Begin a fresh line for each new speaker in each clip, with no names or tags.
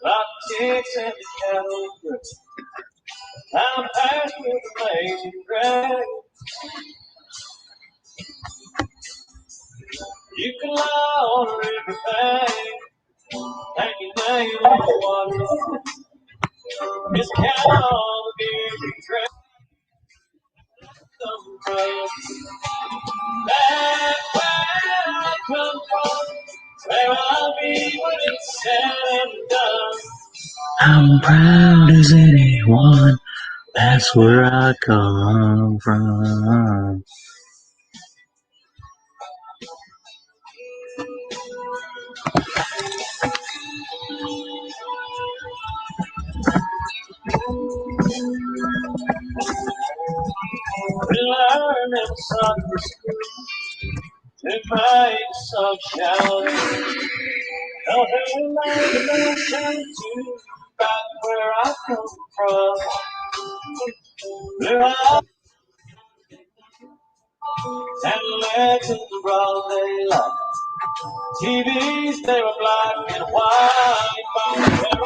Optics and cattle. I'm past with amazing grace. You can lie on everything. Hang your name on the water. Just count on the every track. That's where I come from. Where I'll be when it's said and done. I'm proud as anyone. That's where I come from. We learn in Sunday school to make some shouting. Oh, who made the nation to back where I come from? We're all and legends of all daylight. TVs, they were black and white. But where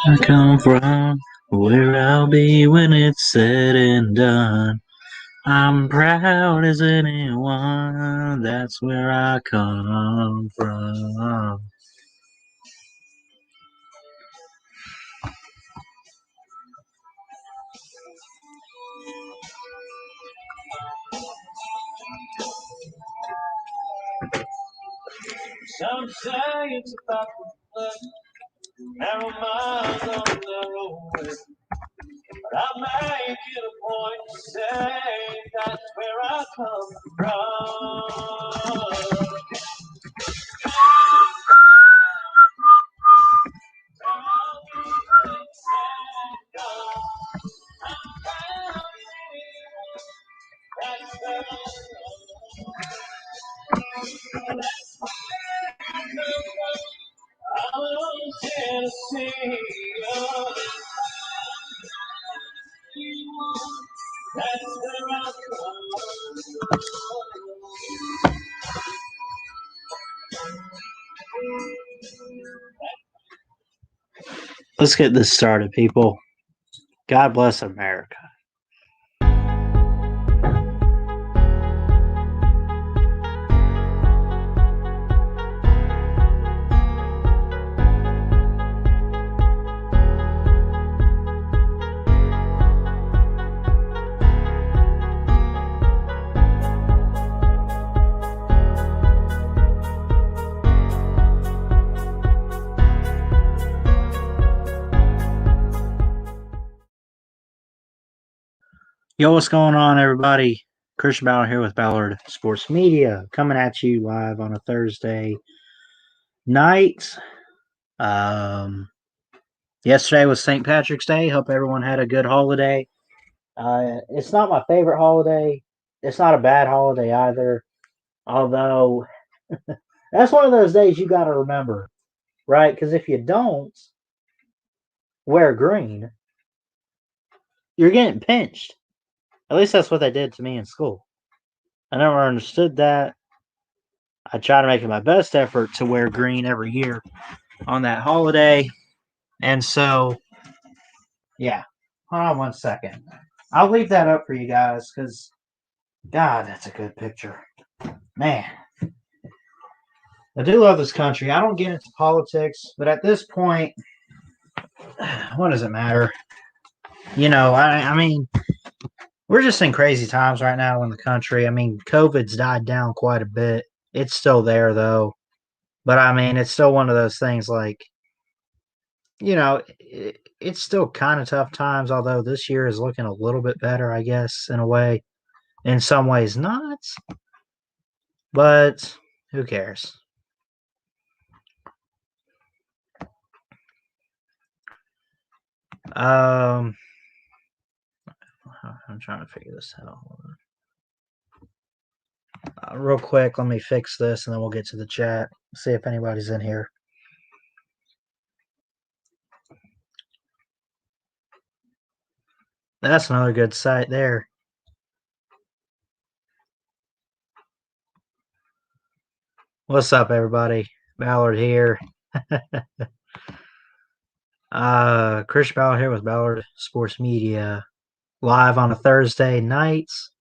I come from, where I'll be when it's said and done. I'm proud as anyone, that's where I come from. Some say it's about the blood, narrow minds on the narrow way. But I make it a point to say that's where I come from. Tennessee, that's where I come. Let's get this started, people. God bless America. Yo, what's going on, everybody? Christian Ballard here with Ballard Sports Media, coming at you live on a Thursday night. Yesterday was St. Patrick's Day. Hope everyone had a good holiday. It's not my favorite holiday. It's not a bad holiday either. Although, that's one of those days you got to remember, right? Because if you don't wear green, you're getting pinched. At least that's what they did to me in school. I never understood that. I try to make it my best effort to wear green every year on that holiday. And so, yeah. Hold on one second. I'll leave that up for you guys because, God, that's a good picture. Man. I do love this country. I don't get into politics, but at this point, what does it matter? You know, I mean, we're just in crazy times right now in the country. I mean, COVID's died down quite a bit. It's still there, though. But, I mean, it's still one of those things like, you know, it's still kind of tough times, although this year is looking a little bit better, I guess, in a way. In some ways, not. But who cares? I'm trying to figure this out. Real quick, let me fix this, and then we'll get to the chat. See if anybody's in here. That's another good site there. What's up, everybody? Ballard here. Chris Ballard here with Ballard Sports Media, live on a Thursday nights,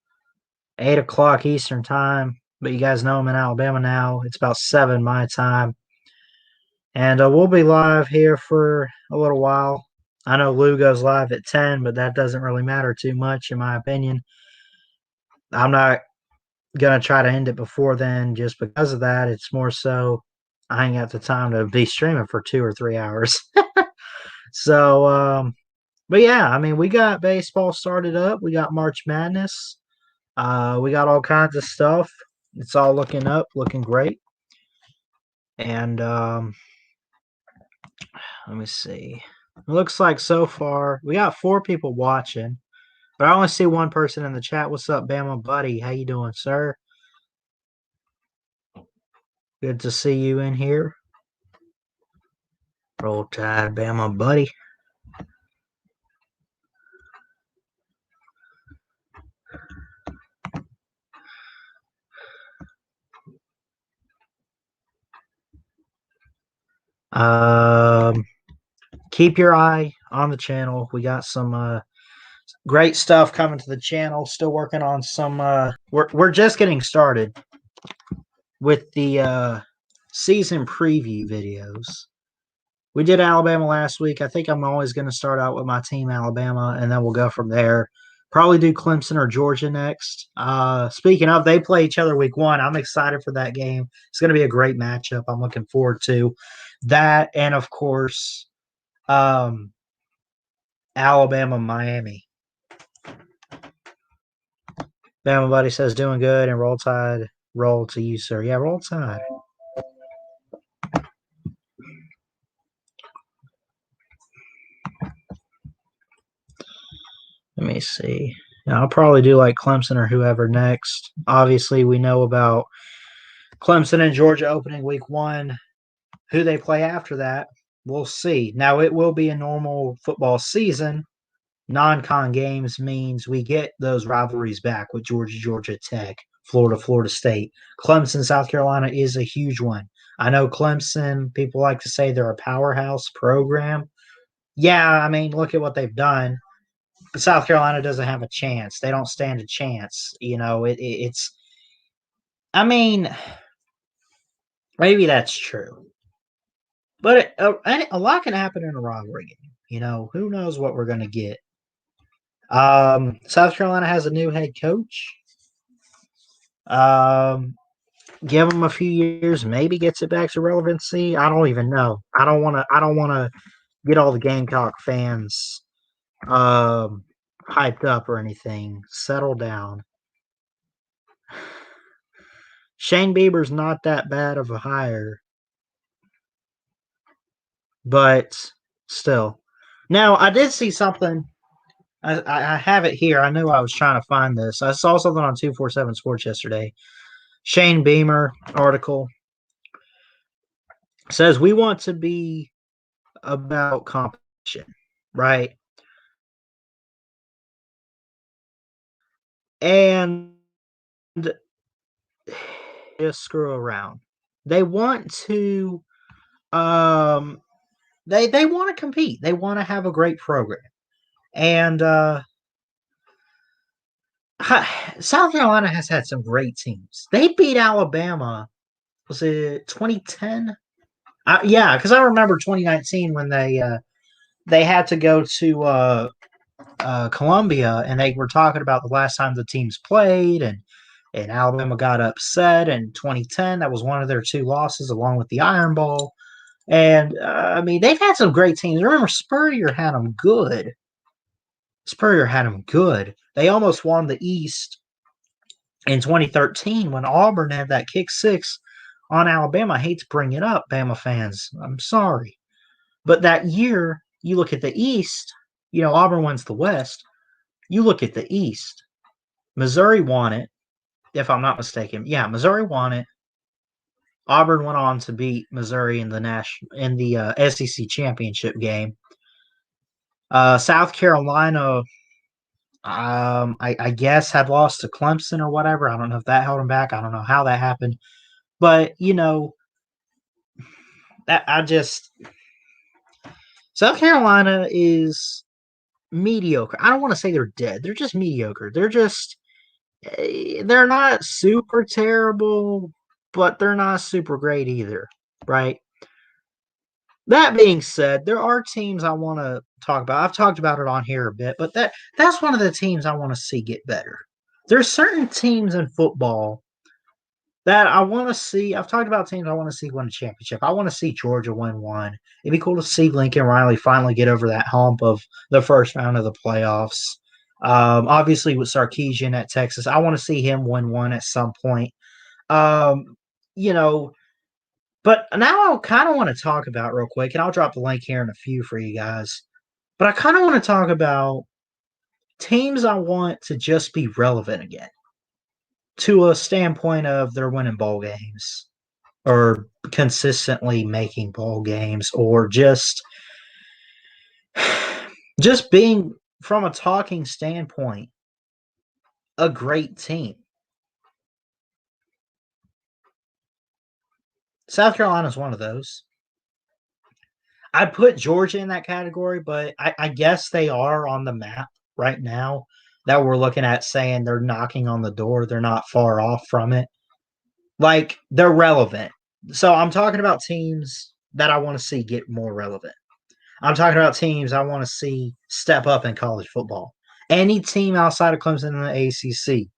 8 o'clock Eastern time. But you guys know I'm in Alabama now. It's about 7 my time, and we'll be live here for a little while. I know Lou goes live at 10, but that doesn't really matter too much, in my opinion. I'm not gonna try to end it before then, just because of that. It's more so I ain't got the time to be streaming for 2 or 3 hours. So, but yeah, I mean, we got baseball started up. We got March Madness. We got all kinds of stuff. It's all looking up, looking great. And let me see. It looks like so far we got 4 people watching, but I only see one person in the chat. What's up, Bama buddy? How you doing, sir? Good to see you in here. Roll Tide, Bama buddy. Keep your eye on the channel. We got some great stuff coming to the channel. Still working on some. We're just getting started with the season preview videos. We did Alabama last week. I think I'm always going to start out with my team Alabama, and then we'll go from there. Probably do Clemson or Georgia next. Speaking of, they play each other week 1. I'm excited for that game. It's going to be a great matchup. I'm looking forward to that, and of course, Alabama, Miami. Bama buddy says doing good, and Roll Tide. Roll to you, sir. Yeah, Roll Tide. Let me see. Now, I'll probably do like Clemson or whoever next. Obviously, we know about Clemson and Georgia opening week 1. Who they play after that, we'll see. Now, it will be a normal football season. Non-con games means we get those rivalries back with Georgia, Georgia Tech, Florida, Florida State. Clemson, South Carolina is a huge one. I know Clemson, people like to say they're a powerhouse program. Yeah, I mean, look at what they've done. But South Carolina doesn't have a chance. They don't stand a chance. You know, it's. I mean, maybe that's true, but a lot can happen in a rivalry game. You know, who knows what we're going to get. South Carolina has a new head coach. Give him a few years, maybe gets it back to relevancy. I don't even know. I don't want to get all the Gamecock fans hyped up or anything. Settle down. Shane Bieber's not that bad of a hire, but still. Now, I did see something. I have it here. I knew I was trying to find this. I saw something on 247 Sports yesterday. Shane Beamer article says we want to be about competition, right? And just screw around. They want to they want to compete. They want to have a great program. And South Carolina has had some great teams. They beat Alabama. Was it 2010? Yeah, because I remember 2019 when they had to go to Columbia, and they were talking about the last time the teams played, and Alabama got upset in 2010. That was one of their 2 losses, along with the Iron Bowl. And I mean, they've had some great teams. Remember, Spurrier had them good. They almost won the East in 2013 when Auburn had that kick 6 on Alabama. I hate to bring it up, Bama fans. I'm sorry. But that year, you look at the East, you know, Auburn wins the West. You look at the East. Missouri won it, if I'm not mistaken. Yeah, Missouri won it. Auburn went on to beat Missouri in the SEC championship game. South Carolina, I guess, had lost to Clemson or whatever. I don't know if that held them back. I don't know how that happened. But, you know, I just South Carolina is mediocre. I don't want to say they're dead. They're just mediocre. They're not super terrible, but they're not super great either, right? That being said, there are teams I want to talk about. I've talked about it on here a bit, but that's one of the teams I want to see get better. There's certain teams in football that I want to see. I've talked about teams I want to see win a championship. I want to see Georgia win one. It'd be cool to see Lincoln Riley finally get over that hump of the first round of the playoffs. Obviously, with Sarkisian at Texas, I want to see him win one at some point. Um, you know, but now I kind of want to talk about real quick, and I'll drop the link here in a few for you guys. But I kind of want to talk about teams I want to just be relevant again to a standpoint of they're winning bowl games or consistently making bowl games or just being from a talking standpoint a great team. South Carolina is one of those. I put Georgia in that category, but I guess they are on the map right now that we're looking at saying they're knocking on the door. They're not far off from it. Like, they're relevant. So I'm talking about teams that I want to see get more relevant. I'm talking about teams I want to see step up in college football. Any team outside of Clemson in the ACC.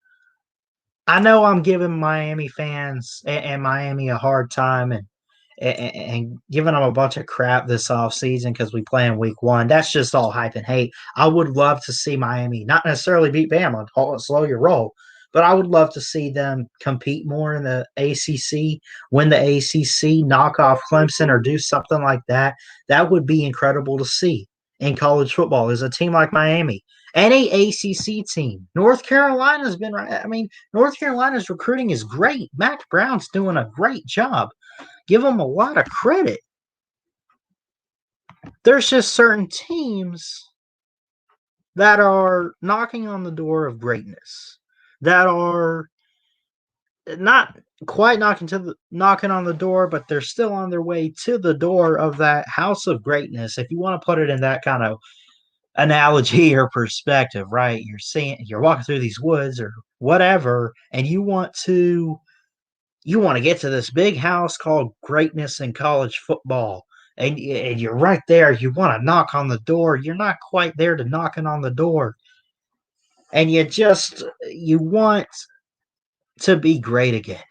I know I'm giving Miami fans and Miami a hard time and giving them a bunch of crap this offseason because we play in week one. That's just all hype and hate. I would love to see Miami not necessarily beat Bama, slow your roll, but I would love to see them compete more in the ACC, win the ACC, knock off Clemson, or do something like that. That would be incredible to see in college football. Is a team like Miami. Any ACC team. North Carolina's been right. I mean, North Carolina's recruiting is great. Mac Brown's doing a great job. Give them a lot of credit. There's just certain teams that are knocking on the door of greatness, that are not quite knocking on the door, but they're still on their way to the door of that house of greatness. If you want to put it in that kind of analogy or perspective, right? You're walking through these woods or whatever, and you want to get to this big house called greatness in college football. And you're right there. You want to knock on the door. You're not quite there to knocking on the door. And you want to be great again.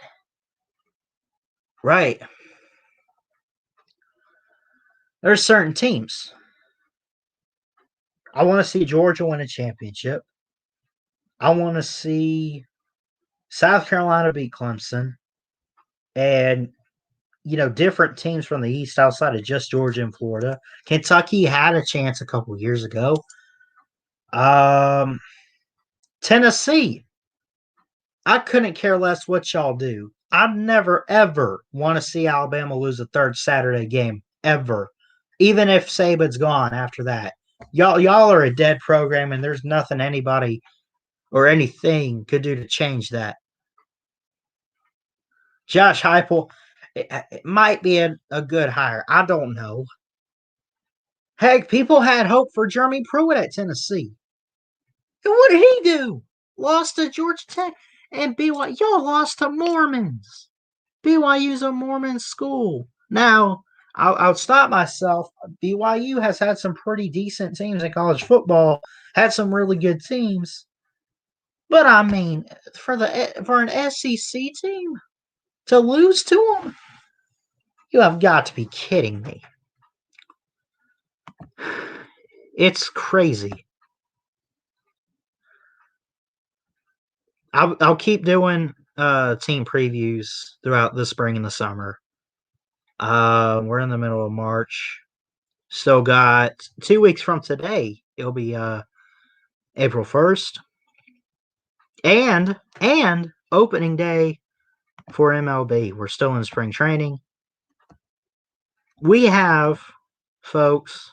Right. There's certain teams. I want to see Georgia win a championship. I want to see South Carolina beat Clemson. And different teams from the East outside of just Georgia and Florida. Kentucky had a chance a couple years ago. Tennessee. I couldn't care less what y'all do. I'd never, ever want to see Alabama lose a third Saturday game, ever. Even if Saban's gone after that. Y'all are a dead program, and there's nothing anybody or anything could do to change that. Josh Heupel, it might be a good hire. I don't know. Heck, people had hope for Jeremy Pruitt at Tennessee. And what did he do? Lost to Georgia Tech and BYU. Y'all lost to Mormons. BYU's a Mormon school. Now, I'll stop myself. BYU has had some pretty decent teams in college football, had some really good teams. But I mean, for an SEC team to lose to them, you have got to be kidding me. It's crazy. I'll keep doing team previews throughout the spring and the summer. We're in the middle of March. Still got 2 weeks from today. It'll be April 1st. And opening day for MLB. We're still in spring training. We have, folks,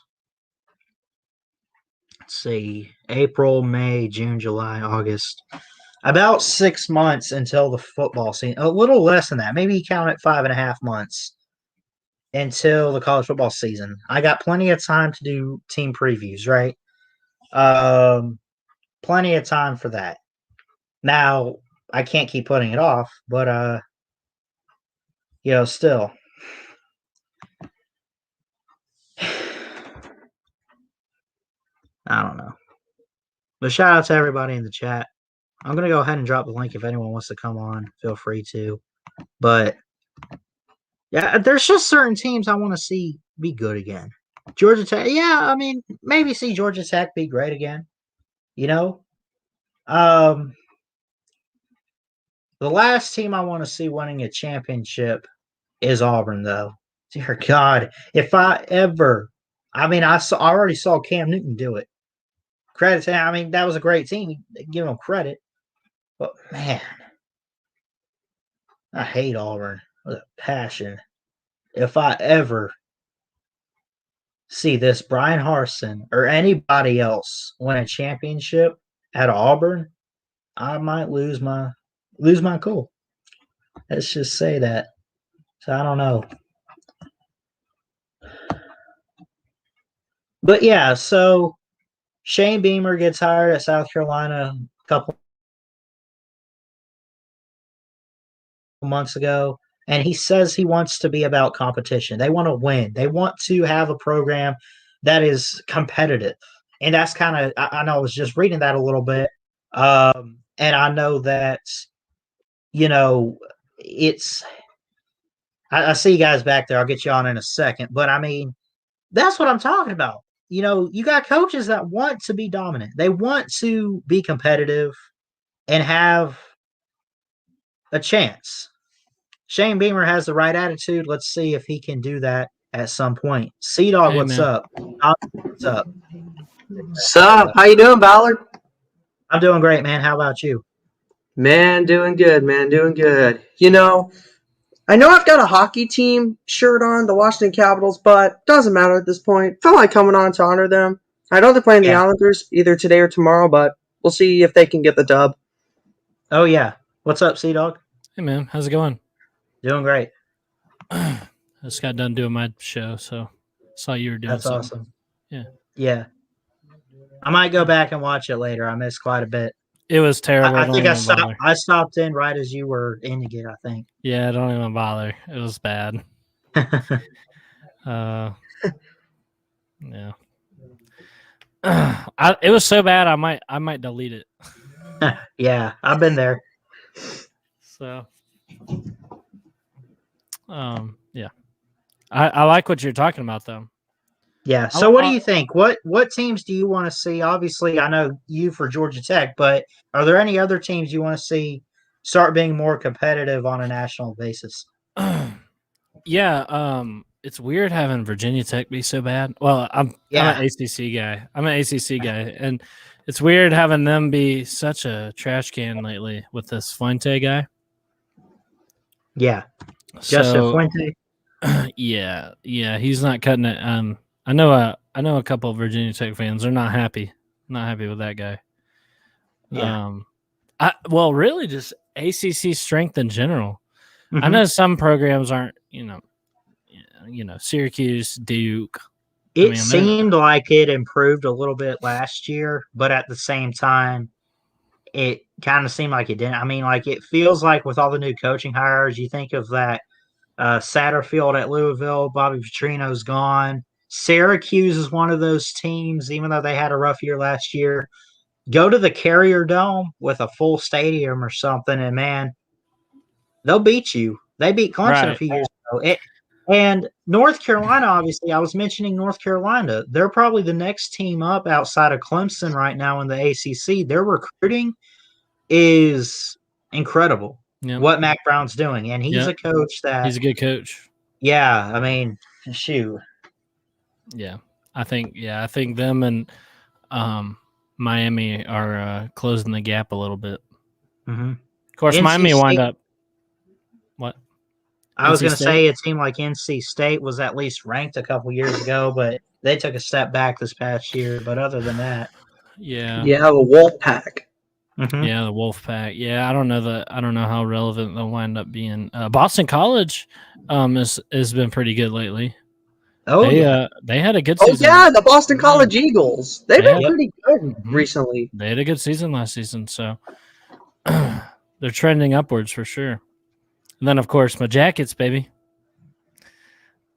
let's see, April, May, June, July, August. About 6 months until the football season. A little less than that. Maybe count it 5.5 months until the college football season. I got plenty of time to do team previews, right? Plenty of time for that. Now, I can't keep putting it off, but still. I don't know. But shout out to everybody in the chat. I'm going to go ahead and drop the link if anyone wants to come on. Feel free to. But, yeah, there's just certain teams I want to see be good again. Georgia Tech, yeah, I mean, maybe see Georgia Tech be great again. The last team I want to see winning a championship is Auburn, though. Dear God, if I ever, I already saw Cam Newton do it. Credit to him. I mean, that was a great team. Give him credit. But, man, I hate Auburn with a passion. If I ever see this Brian Harsin or anybody else win a championship at Auburn, I might lose my cool. Let's just say that. So I don't know. But yeah, so Shane Beamer gets hired at South Carolina a couple months ago, and he says he wants to be about competition. They want to win. They want to have a program that is competitive. And that's kind of, I know I was just reading that a little bit. And I know that, it's, I see you guys back there. I'll get you on in a second. But I mean, that's what I'm talking about. You got coaches that want to be dominant. They want to be competitive and have a chance. Shane Beamer has the right attitude. Let's see if he can do that at some point. C-Dog, what's up? What's up?
Sup? How you doing, Ballard?
I'm doing great, man. How about you?
Man, doing good, man. Doing good. I know I've got a hockey team shirt on, the Washington Capitals, but doesn't matter at this point. Felt like coming on to honor them. I know they're playing the Islanders either today or tomorrow, but we'll see if they can get the dub.
Oh, yeah. What's up, C-Dog?
Hey, man. How's it going?
Doing great.
I just got done doing my show, so saw you were doing
That's
something.
awesome.
Yeah.
Yeah. I might go back and watch it later. I missed quite a bit.
It was terrible.
I think I stopped in right as you were ending it, I think.
Yeah, don't even bother. It was bad. Yeah. It was so bad I might delete it.
Yeah, I've been there.
So yeah. I like what you're talking about though.
Yeah. So what do you think? What teams do you want to see? Obviously, I know you for Georgia Tech, but are there any other teams you want to see start being more competitive on a national basis?
Yeah, it's weird having Virginia Tech be so bad. Well, I'm an ACC guy. And it's weird having them be such a trash can lately with this Fuente guy.
Yeah. Justin Fuente.
Yeah, he's not cutting it. I know a couple of Virginia Tech fans are not happy with that guy.
Yeah.
Really just ACC strength in general.
Mm-hmm.
I know some programs aren't, Syracuse, Duke.
It seemed like it improved a little bit last year, but at the same time, it kind of seemed like it didn't. I mean, like it feels like with all the new coaching hires, you think of that Satterfield at Louisville, Bobby Petrino's gone. Syracuse is one of those teams, even though they had a rough year last year. Go to the Carrier Dome with a full stadium or something, and man, they'll beat you. They beat Clemson a few years ago. And North Carolina, obviously, I was mentioning North Carolina. They're probably the next team up outside of Clemson right now in the ACC. Their recruiting is incredible. Yep. What Mac Brown's doing, and he's a coach that
he's a good coach.
Yeah, I mean, shoot.
Yeah, I think them and Miami are closing the gap a little bit.
Mm-hmm.
Of course,
NC
Miami
State,
wind up. What?
I was going to say a team like NC State was at least ranked a couple years ago, but they took a step back this past year. But other than that,
you have a Wolfpack.
Mm-hmm.
Yeah, the Wolf Pack. Yeah, I don't know how relevant they'll wind up being. Boston College has been pretty good lately.
Oh yeah.
They had a good
Oh
season.
yeah, the Boston College Eagles. They've been
had,
pretty good
Mhm.
recently.
They had a good season last season, so they're trending upwards for sure. And then of course my Jackets, baby.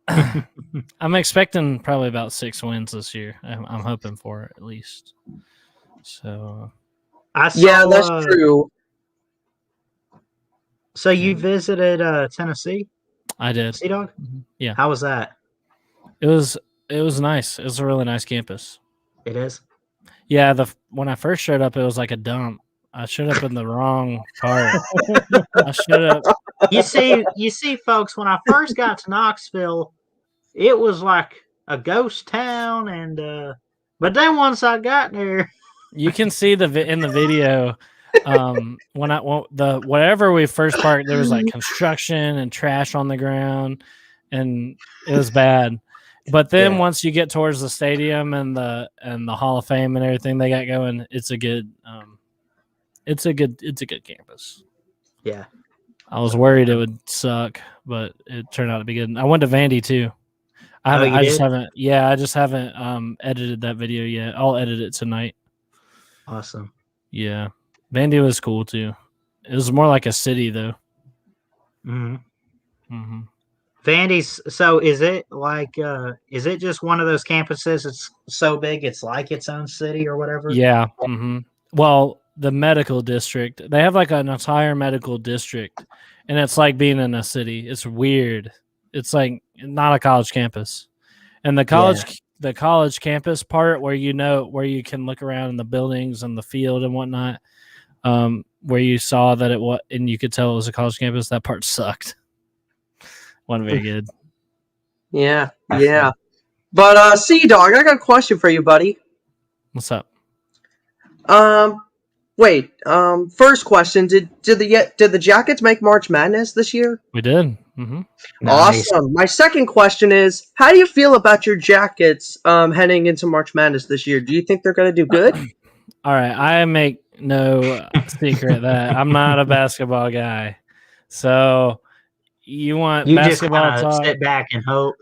I'm expecting probably about 6 wins this year. I'm hoping for it, at least. So
I saw.
Yeah, that's true.
So you visited Tennessee,
I did.
Sea Dog?
Yeah.
How was that?
It was nice. It was a really nice campus.
It is.
Yeah, when I first showed up, it was like a dump. I showed up in the wrong part. I showed up.
You see, folks. When I first got to Knoxville, it was like a ghost town, and but then once I got there,
You can see in the video. Whatever we first parked, there was like construction and trash on the ground, and it was bad. But then once you get towards the stadium and the Hall of Fame and everything they got going, it's a good campus.
yeah.
I was worried it would suck, but it turned out to be good. I went to Vandy too. I just haven't edited that video yet. I'll edit it tonight.
Awesome.
Yeah. Vandy was cool too. It was more like a city though.
Mm-hmm.
Mm-hmm.
Vandy's. So is it just one of those campuses? It's so big, it's like its own city or whatever.
Yeah. Mm-hmm. Well, the medical district, they have like an entire medical district, and it's like being in a city. It's weird. It's like not a college campus, and the college campus part where you can look around in the buildings and the field and whatnot, where you saw that and you could tell it was a college campus. That part sucked. Wasn't very good.
Yeah. But Sea Dog, I got a question for you, buddy.
What's up?
Wait. First question: Did the Jackets make March Madness this year?
We did. Mm-hmm.
Nice.
Awesome. My second question is: how do you feel about your Jackets heading into March Madness this year? Do you think they're going to do good?
All right. I make no secret that I'm not a basketball guy, so you want basketball
just
talk?
Sit back and hope.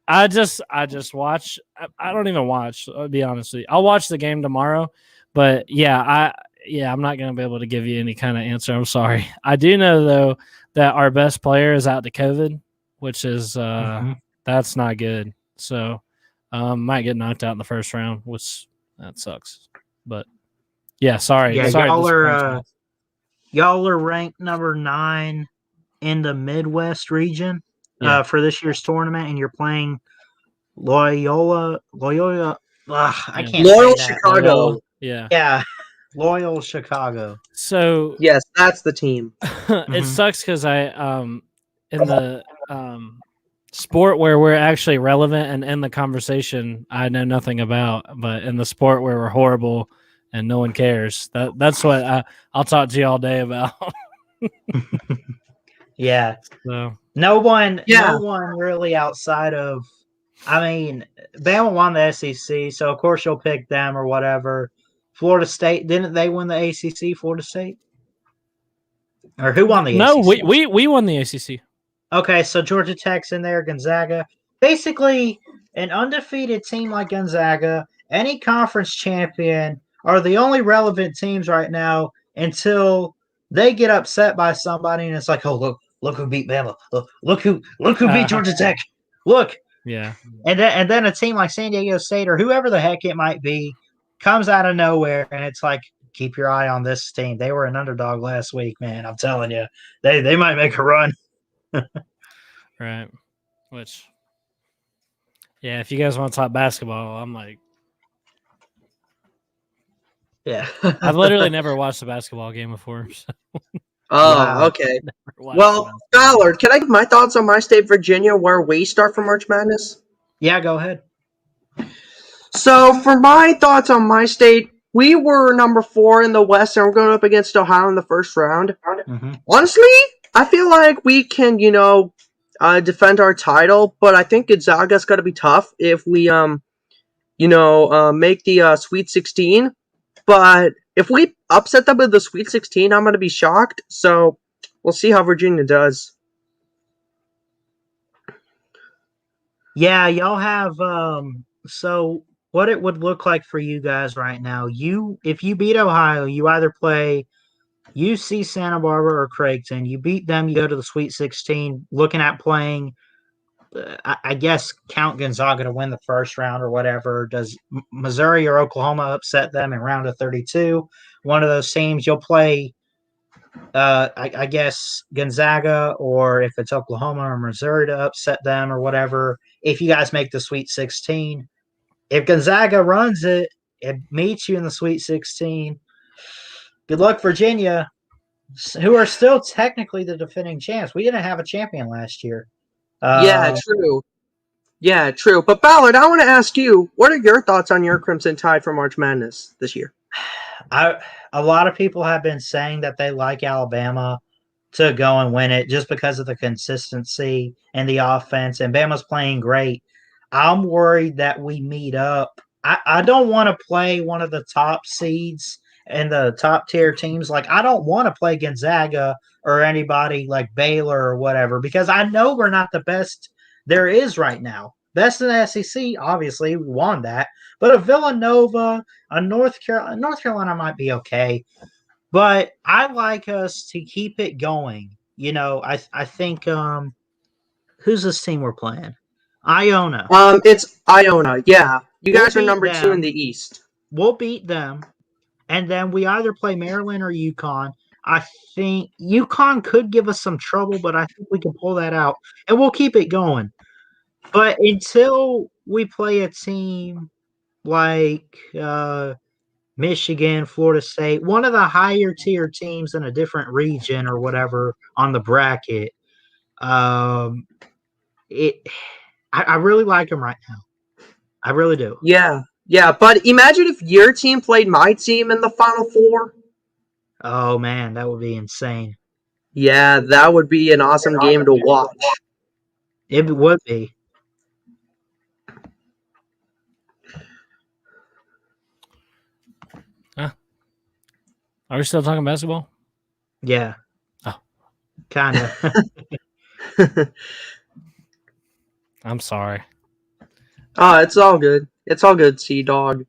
I just watch. I don't even watch. I'll be honest with you. I'll watch the game tomorrow, but I'm not going to be able to give you any kind of answer. I'm sorry. I do know though that our best player is out to COVID, which is that's not good. So might get knocked out in the first round, which that sucks. But yeah, sorry.
Yeah,
sorry,
y'all are ranked number 9 in the Midwest region for this year's tournament, and you're playing Loyola. I can't
Loyal
say that.
Chicago.
Yeah.
Loyal Chicago.
So
yes, that's the team.
It sucks because I in the sport where we're actually relevant and in the conversation, I know nothing about. But in the sport where we're horrible and no one cares, that's what I'll talk to you all day about.
Yeah.
So
No one really outside of. I mean, Bama won the SEC, so of course you'll pick them or whatever. Florida State, didn't they win the ACC? Florida State, or who won the ACC?
No, we won the ACC.
Okay, so Georgia Tech's in there, Gonzaga. Basically, an undefeated team like Gonzaga, any conference champion, are the only relevant teams right now until they get upset by somebody, and it's like, oh look who beat Bama, look who beat Georgia Tech, look.
Yeah.
And then a team like San Diego State or whoever the heck it might be comes out of nowhere, and it's like, keep your eye on this team. They were an underdog last week, man. I'm telling you, they might make a run.
Right. Which, yeah, if you guys want to talk basketball, I'm like,
yeah.
I've literally never watched a basketball game before. So.
Oh,
Wow.
okay. Well, Ballard, can I give my thoughts on my state, Virginia, where we start for March Madness?
Yeah, go ahead.
So, for my thoughts on my state, we were number 4 in the West, and we're going up against Ohio in the first round.
Mm-hmm.
Honestly, I feel like we can, defend our title, but I think Gonzaga's got to be tough if we, make the Sweet 16. But if we upset them in the Sweet 16, I'm going to be shocked. So we'll see how Virginia does.
Yeah, y'all have so what it would look like for you guys right now. If you beat Ohio, you either play UC Santa Barbara or Creighton. You beat them, you go to the Sweet 16. Looking at playing, I guess count Gonzaga to win the first round or whatever. Does Missouri or Oklahoma upset them in round of 32? One of those teams you'll play. I guess Gonzaga, or if it's Oklahoma or Missouri to upset them or whatever. If you guys make the Sweet 16, if Gonzaga runs it, it meets you in the Sweet 16. Good luck, Virginia, who are still technically the defending champs. We didn't have a champion last year.
Yeah, true. Yeah, true. But Ballard, I want to ask you, what are your thoughts on your Crimson Tide for March Madness this year?
A lot of people have been saying that they like Alabama to go and win it just because of the consistency and the offense, and Bama's playing great. I'm worried that we meet up. I don't want to play one of the top seeds and the top tier teams. Like, I don't want to play Gonzaga or anybody like Baylor or whatever, because I know we're not the best there is right now. Best in the SEC, obviously, we won that. But a Villanova, a North Carolina might be okay. But I like us to keep it going. You know, I think who's this team we're playing? Iona.
It's Iona. Yeah, you
We'll
guys are
beat
number 2 in
them.
the East.
We'll beat them, and then we either play Maryland or UConn. I think UConn could give us some trouble, but I think we can pull that out, and we'll keep it going. But until we play a team like Michigan, Florida State, one of the higher tier teams in a different region or whatever on the bracket. It, I really like them right now. I really do.
Yeah, but imagine if your team played my team in the Final Four.
Oh man, that would be insane.
Yeah, that would be an awesome game to watch.
It would be.
Are we still talking basketball?
Yeah.
Oh.
Kind of.
I'm sorry.
Oh, it's all good. It's all good, Sea-Dog.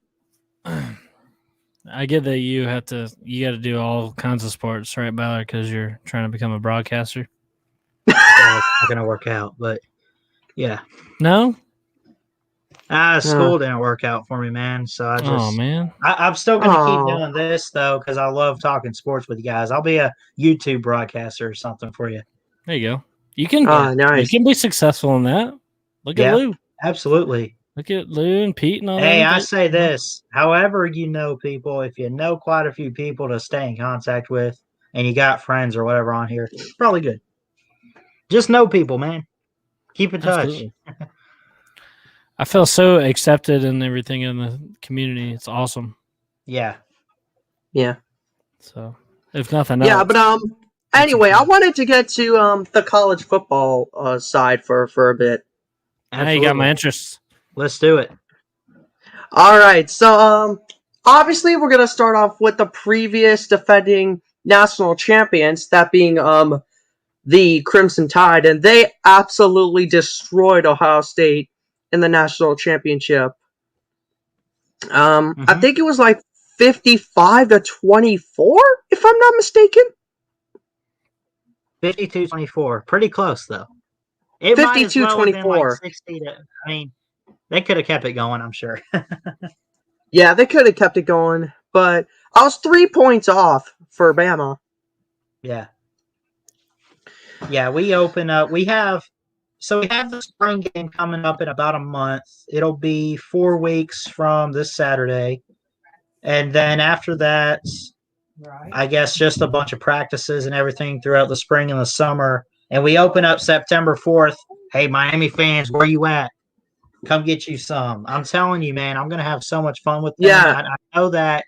I get that you got to do all kinds of sports, right, Ballard, because you're trying to become a broadcaster.
Well, it's not going to work out, but yeah.
No?
School didn't work out for me, man. So I just.
Oh, man.
I'm still going to keep doing this, though, because I love talking sports with you guys. I'll be a YouTube broadcaster or something for you.
There you go. You can,
nice.
You can be successful in that. Look at Lou.
Absolutely.
Look at Lou and Pete and all that.
Hey, I say this. However you know people, if you know quite a few people to stay in contact with and you got friends or whatever on here, it's probably good. Just know people, man. Keep in touch.
Absolutely. I feel so accepted and everything in the community. It's awesome.
Yeah.
Yeah.
So, if nothing else.
Yeah, but anyway, I wanted to get to the college football side for a bit.
Now you got my interest.
Let's do it.
All right. So, obviously, we're going to start off with the previous defending national champions, that being the Crimson Tide, and they absolutely destroyed Ohio State in the national championship. I think it was like 55-24, if I'm not mistaken.
52-24. Pretty close, though. It
52-24.
I mean, they could have kept it going, I'm sure.
Yeah, they could have kept it going, but I was 3 points off for Bama.
Yeah. Yeah, we open up. We have the spring game coming up in about a month. It'll be 4 weeks from this Saturday. And then after that, I guess just a bunch of practices and everything throughout the spring and the summer. And we open up September 4th. Hey, Miami fans, where you at? Come get you some. I'm telling you, man, I'm going to have so much fun with them.
Yeah.
I know that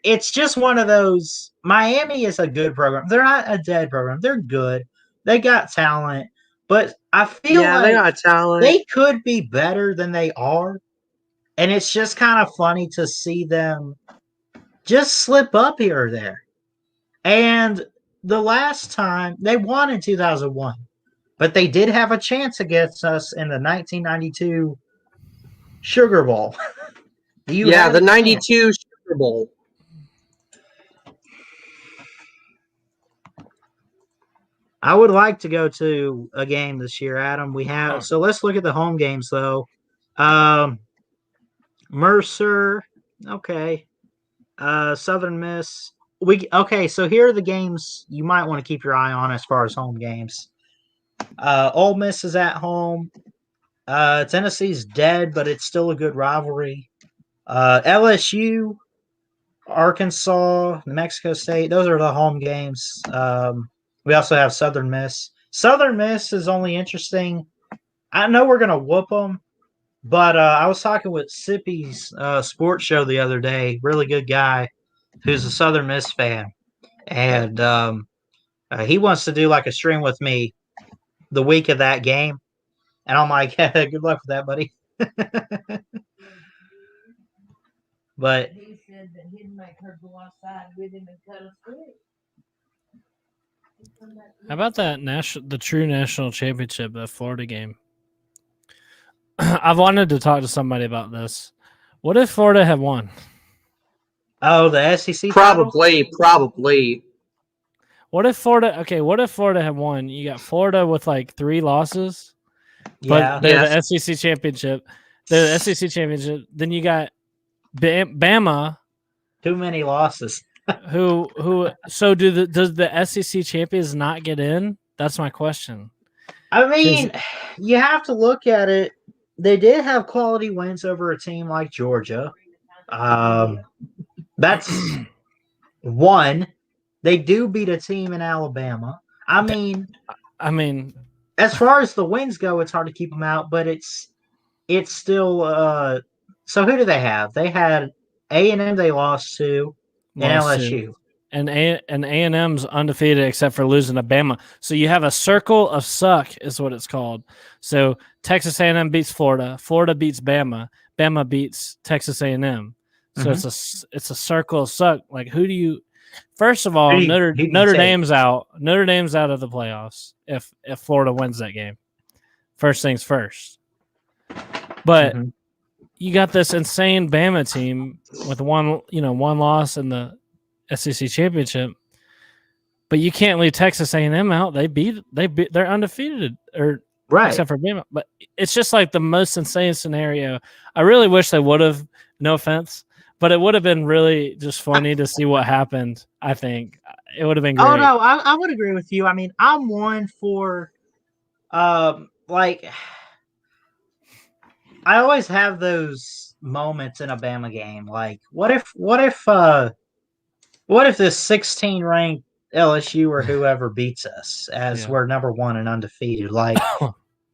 it's just one of those. Miami is a good program. They're not a dead program. They're good. They got talent. But I feel like
they got talent.
They could be better than they are. And it's just kind of funny to see them just slip up here or there. And the last time they won in 2001, but they did have a chance against us in the 1992 Sugar Bowl.
Yeah, the 92 Sugar Bowl.
I would like to go to a game this year, Adam. So let's look at the home games though. Mercer, okay. Southern Miss. So here are the games you might want to keep your eye on as far as home games. Ole Miss is at home. Tennessee's dead, but it's still a good rivalry. LSU, Arkansas, New Mexico State. Those are the home games. We also have Southern Miss. Southern Miss is only interesting. I know we're going to whoop them, but I was talking with Sippy's sports show the other day. Really good guy who's a Southern Miss fan. And he wants to do like a stream with me the week of that game. And I'm like, good luck with that, buddy. But
he said that he'd make her go outside with him and cut a stick.
How about the true national championship, that Florida game? I've wanted to talk to somebody about this. What if Florida had won?
Oh, the SEC
Probably.
What if Florida had won? You got Florida with like 3 losses.
Yeah.
But they're the SEC championship. They're the SEC championship. Then you got Bama.
Too many losses.
So does the SEC champions not get in? That's my question.
I mean, you have to look at it. They did have quality wins over a team like Georgia. That's one. They do beat a team in Alabama. I mean, as far as the wins go, it's hard to keep them out, but it's still. So who do they have? They had A&M. They lost to, and LSU.
And A&M's undefeated except for losing to Bama. So you have a circle of suck is what it's called. So Texas A&M beats Florida. Florida beats Bama. Bama beats Texas A&M. So it's a circle of suck. Like who do you? First of all, Notre Dame's out. Notre Dame's out of the playoffs if Florida wins that game. First things first. But you got this insane Bama team with one loss in the SEC championship, but you can't leave Texas A&M out. They're undefeated, or
right,
except for Bama. But it's just like the most insane scenario. I really wish they would have. No offense, but it would have been really just funny to see what happened. I think it would have been great.
Oh no, I would agree with you. I mean, I'm one for, like, I always have those moments in a Bama game. Like, what if this 16 ranked LSU or whoever beats us as we're number 1 and undefeated? Like,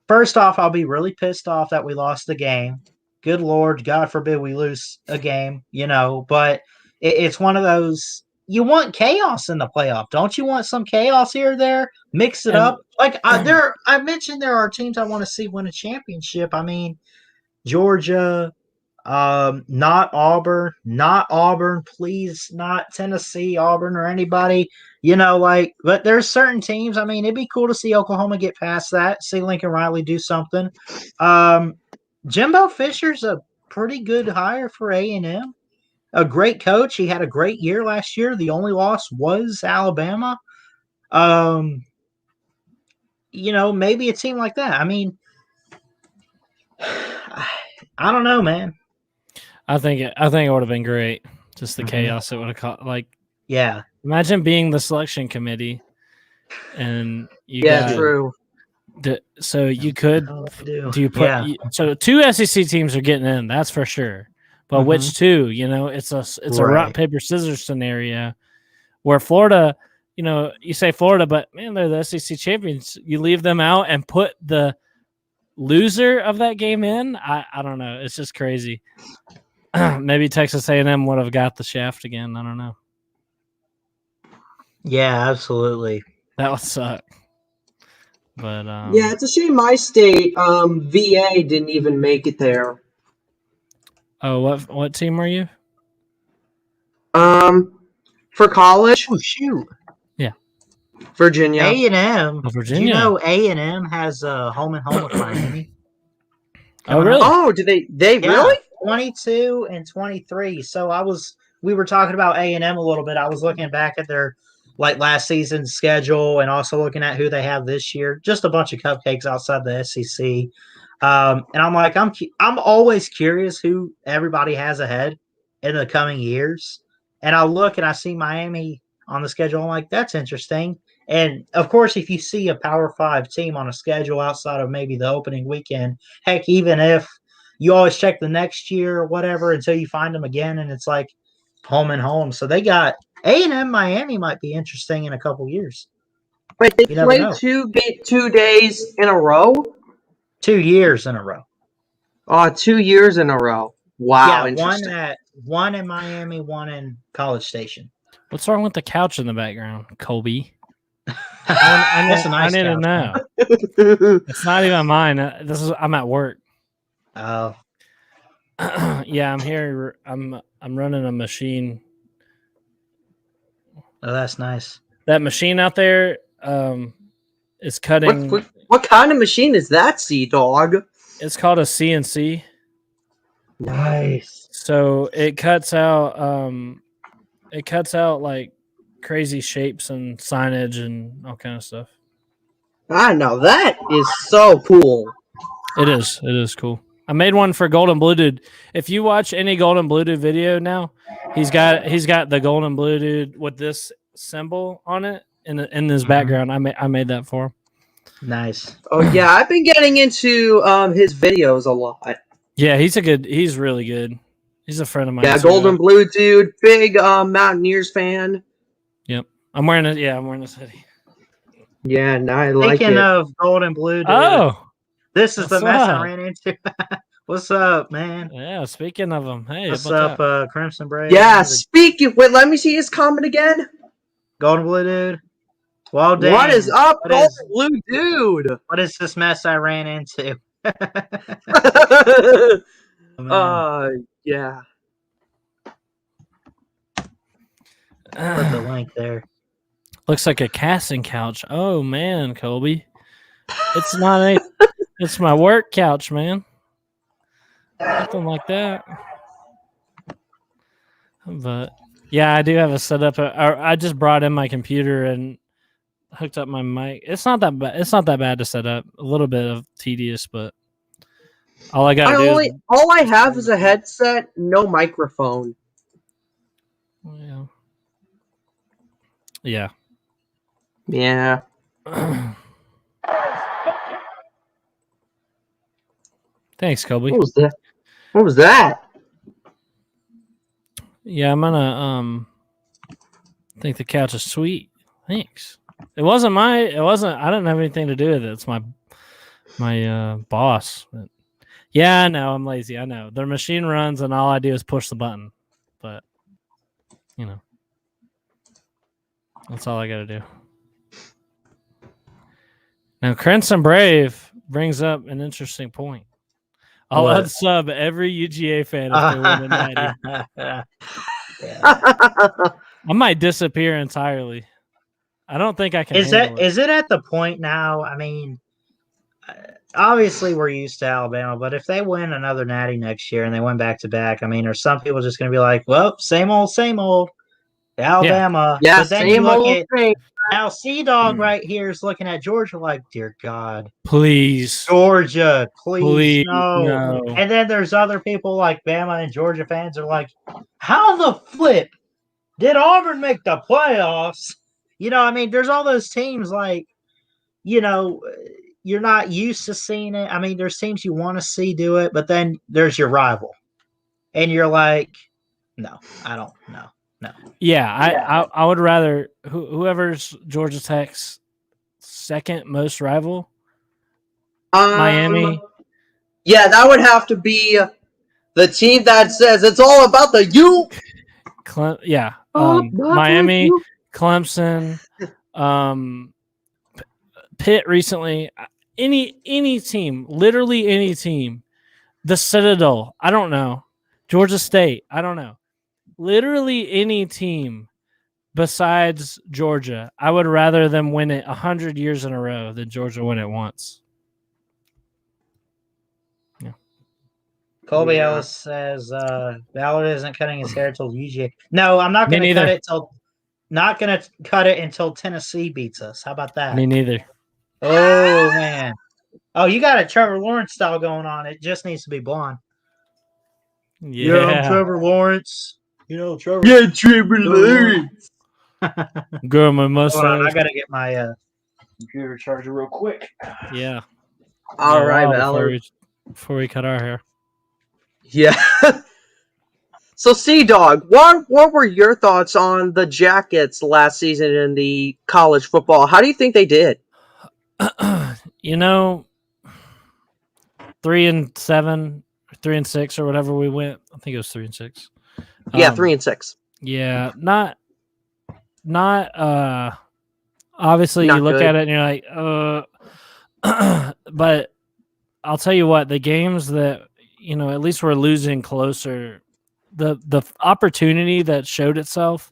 first off, I'll be really pissed off that we lost the game. Good Lord, God forbid we lose a game, but it's one of those, you want chaos in the playoff. Don't you want some chaos here or there? Mix it up. Like, I mentioned there are teams I want to see win a championship. I mean, Georgia, not Auburn, please, not Tennessee, Auburn, or anybody, but there's certain teams. I mean, it'd be cool to see Oklahoma get past that, see Lincoln Riley do something. Jimbo Fisher's a pretty good hire for A&M. A great coach. He had a great year last year. The only loss was Alabama. Maybe a team like that. I mean, I don't know, man.
I think it would have been great. Just the chaos it would have caught. Like,
yeah.
Imagine being the selection committee, and
true.
So you could so 2 SEC teams are getting in, that's for sure. But which 2? It's a rock paper scissors scenario where Florida, you say Florida, but man, they're the SEC champions. You leave them out and put the loser of that game in. I don't know. It's just crazy. Maybe Texas A&M would have got the shaft again. I don't know.
Yeah, absolutely.
That would suck. But
yeah, it's a shame my state, VA, didn't even make it there.
Oh, what team were you?
For college,
Oh shoot,
Virginia.
A&M.
Oh,
Do you
Virginia.
know A&M has a home and home with Miami?
Oh,
coming up?
really?
Oh, do they
Yeah,
really?
22 and 23. So we were talking about A&M a little bit. I was looking back at their last season's schedule and also looking at who they have this year. Just a bunch of cupcakes outside the SEC. And I'm like, I'm always curious who everybody has ahead in the coming years. And I look and I see Miami on the schedule. I'm like, that's interesting. And of course, if you see a Power Five team on a schedule outside of maybe the opening weekend, heck, even if you always check the next year or whatever until you find them again, and it's like home and home. So they got A&M Miami might be interesting in a couple years.
Wait, they
You never
play
know.
2 days in a row?
2 years in a row.
2 years in a row. Wow,
Yeah,
interesting.
one in Miami, one in College Station.
What's wrong with the couch in the background, Colby?
That's a nice
I need to
couch, man.
know. It's not even mine. I'm at work.
Oh,
Yeah, I'm here. I'm running a machine.
oh, that's nice.
That machine out there is cutting.
What kind of machine is that, Sea Dog?
It's called a CNC.
Nice.
So it cuts out like crazy shapes and signage and all kind of stuff.
Now that is so cool.
It is cool. I made one for Golden Blue Dude. If you watch any Golden Blue Dude video now, he's got the Golden Blue Dude with this symbol on it in his background. I made that for him.
Nice.
Oh yeah, I've been getting into his videos a lot.
Yeah, he's really good. He's a friend of mine.
Yeah,
too.
Golden Blue Dude, big Mountaineers fan.
Yep. I'm wearing this hoodie.
Yeah, and I like
Speaking
it.
of Golden Blue Dude,
Oh,
this is the
what's
mess
up?
I ran into. What's up, man?
Yeah, speaking of them, hey,
What's
what's
up, Crimson Brave?
Yeah, speaking. Wait, let me see his comment again.
Golden Blue Dude. Well, dang.
What is up,
What
Golden
is-
Blue Dude?
What is this mess I ran into? Man,
Yeah.
put the link there.
Looks like a casting couch. Oh man, Colby. It's not a it's my work couch, man. Nothing like that. But yeah, I do have a setup. I just brought in my computer and hooked up my mic. It's not that bad. It's not that bad to set up. A little bit of tedious, but all I gotta do is
All I have is a headset, no microphone.
Yeah.
Yeah.
Thanks, Colby.
What was that? What was that?
Yeah, I'm gonna think the couch is sweet. Thanks. It wasn't. I didn't have anything to do with it. It's my boss. But yeah, I know. I'm lazy. I know. Their machine runs and all I do is push the button. But that's all I gotta do. Now Crimson Brave brings up an interesting point. I'll
What?
unsub every UGA fan if they win a natty. I might disappear entirely. I don't think I can.
Is it at the point now? I mean, obviously we're used to Alabama, but if they win another natty next year and they win back to back, I mean, are some people just going to be like, well, same old Alabama?
Yeah,
But then
same
you look
old
at
thing.
now, Sea Dog right here is looking at Georgia like, dear God,
Please.
Georgia, please no.
No.
And then there's other people like Bama and Georgia fans are like, how the flip did Auburn make the playoffs? I mean, there's all those teams like, you're not used to seeing it. I mean, there's teams you want to see do it, but then there's your rival. And you're like, no, I don't know. No.
Yeah, I would rather whoever's Georgia Tech's second most rival. Miami.
Yeah, that would have to be the team that says it's all about the U.
Miami, Clemson, Pitt recently. Any team, literally any team. The Citadel. I don't know. Georgia State. I don't know. literally any team besides Georgia, I would rather them win it 100 years in a row than Georgia win it once. Yeah.
Colby
Yeah.
Ellis says Ballard isn't cutting his hair till UGA. No, I'm not
Me
going to cut
neither.
it till. Not going to cut it until Tennessee beats us. How about that?
Me neither.
Oh man. Oh, you got a Trevor Lawrence style going on. It just needs to be blonde.
Yeah.
Trevor Lawrence. Trevor.
Yeah, Trevor Lawrence.
Grow my
Hold on,
mustache.
I gotta get my computer charger real quick.
Yeah.
All
Yeah,
right,
wow,
Ballard.
before we cut our hair.
Yeah. So, Sea-Dog, what were your thoughts on the Jackets last season in the college football? How do you think they did?
3-7, 3-6, or whatever we went. I think it was 3-6.
Yeah, 3-6.
Yeah, not obviously
Not
you look
good.
at it and you're like, but I'll tell you what, the games that at least we're losing closer, the opportunity that showed itself,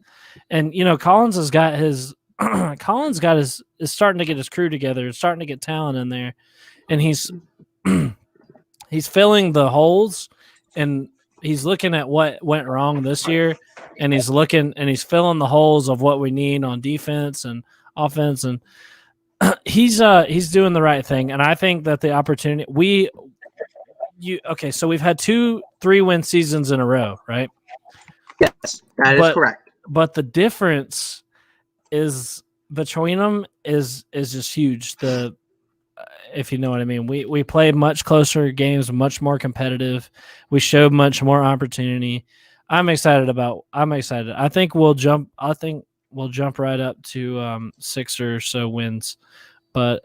and Collins has got his is starting to get his crew together, starting to get talent in there, and he's he's filling the holes, and he's looking at what went wrong this year, and he's filling the holes of what we need on defense and offense, and he's doing the right thing. And I think that the opportunity so we've had 2 3-win seasons in a row, right?
Yes, that is correct.
But the difference is between them is just huge. If you know what I mean, we played much closer games, much more competitive. We showed much more opportunity. I'm excited. I think we'll jump right up to 6 or so wins. But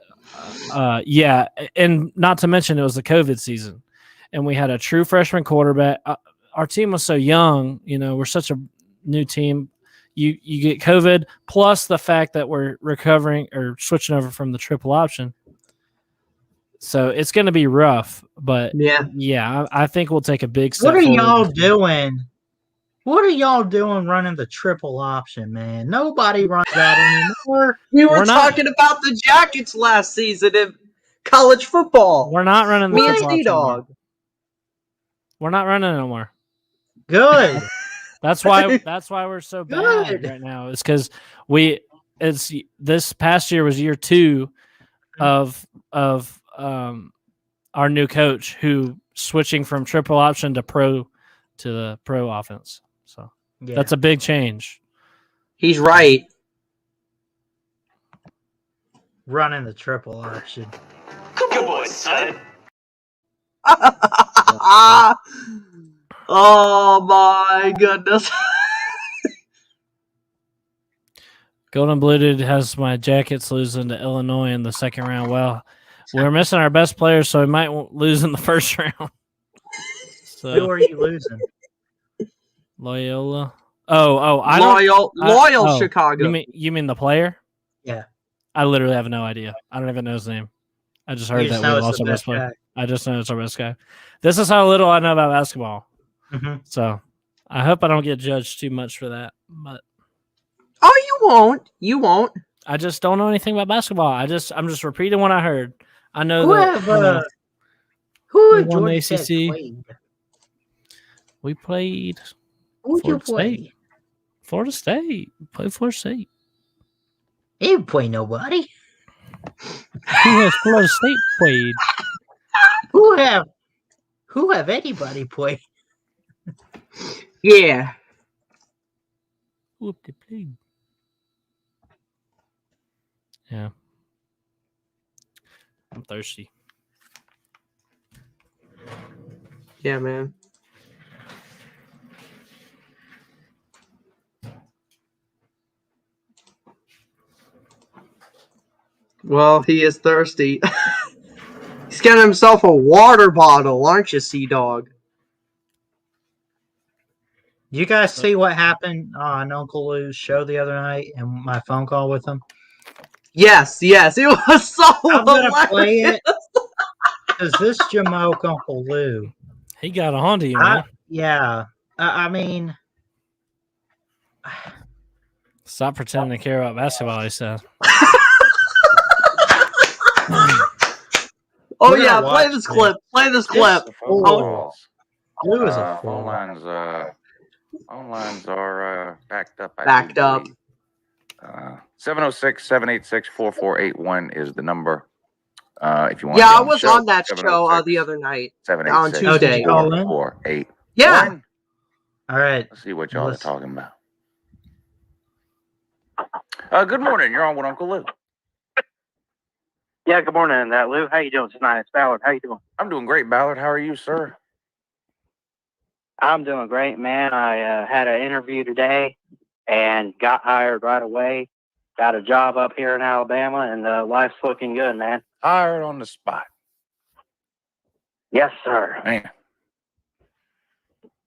yeah, and not to mention it was the COVID season, and we had a true freshman quarterback. Our team was so young. We're such a new team. You get COVID, plus the fact that we're recovering or switching over from the triple option. So it's going to be rough, but yeah, I think we'll take a big step
forward.
What
are y'all doing running the triple option, man? Nobody runs that anymore.
We were talking about the Jackets last season in college football.
We're not running the triple option.
Dog.
We're not running no more.
Good.
That's why we're so bad right now. It's because this past year was year 2 of our new coach who switching from triple option to the pro offense. So that's a big change.
He's right.
Running the triple option.
Good boy, son.
Oh my goodness.
Golden Bluted has my Jackets losing to Illinois in the second round. Well, we're missing our best players, so we might lose in the first round. So,
who are you losing?
Loyola. Loyal
Chicago.
You mean the player?
Yeah.
I literally have no idea. I don't even know his name. I just heard that we lost our best player. I just know it's our best guy. This is how little I know about basketball.
Mm-hmm.
So I hope I don't get judged too much for that. But
you won't. You won't.
I just don't know anything about basketball. I'm just repeating what I heard. I know
who
won the ACC.
Played?
We played.
Who'd you play?
Florida State. Played Florida State.
He didn't play nobody.
Who has Florida State played?
Who have anybody played?
Yeah.
Who have they played? Yeah. I'm thirsty.
Yeah, man. Well, he is thirsty. He's getting himself a water bottle, aren't you, Sea-Dog?
You guys see what happened on Uncle Lou's show the other night and my phone call with him?
Yes. It was so
I'm going to
hilarious.
play it because this Jamoke Uncle Lou.
He got on to you, man.
Yeah. I mean,
Stop pretending to care about basketball, he said.
Oh
We're
yeah,
gonna
play
watch
this
this.
clip. Play this clip.
Oh, Lou is a
Phone
fool.
lines, are backed up. I do
Backed up.
believe. 706-786-4481 is the number. If you want
Yeah,
to
I
be on the
was
show,
on that show the other night. On
786
Tuesday.
Oh, did you call in?
4481.
Yeah.
All right.
Let's see what y'all are
Let's-
talking about. Good morning. You're on with Uncle Lou.
Yeah, good morning, Lou. How you doing tonight? It's Ballard. How you doing?
I'm doing great, Ballard. How are you, sir?
I'm doing great, man. I had an interview today and got hired right away. Got a job up here in Alabama, and life's looking good, man.
Hired on the spot.
Yes, sir.
Man.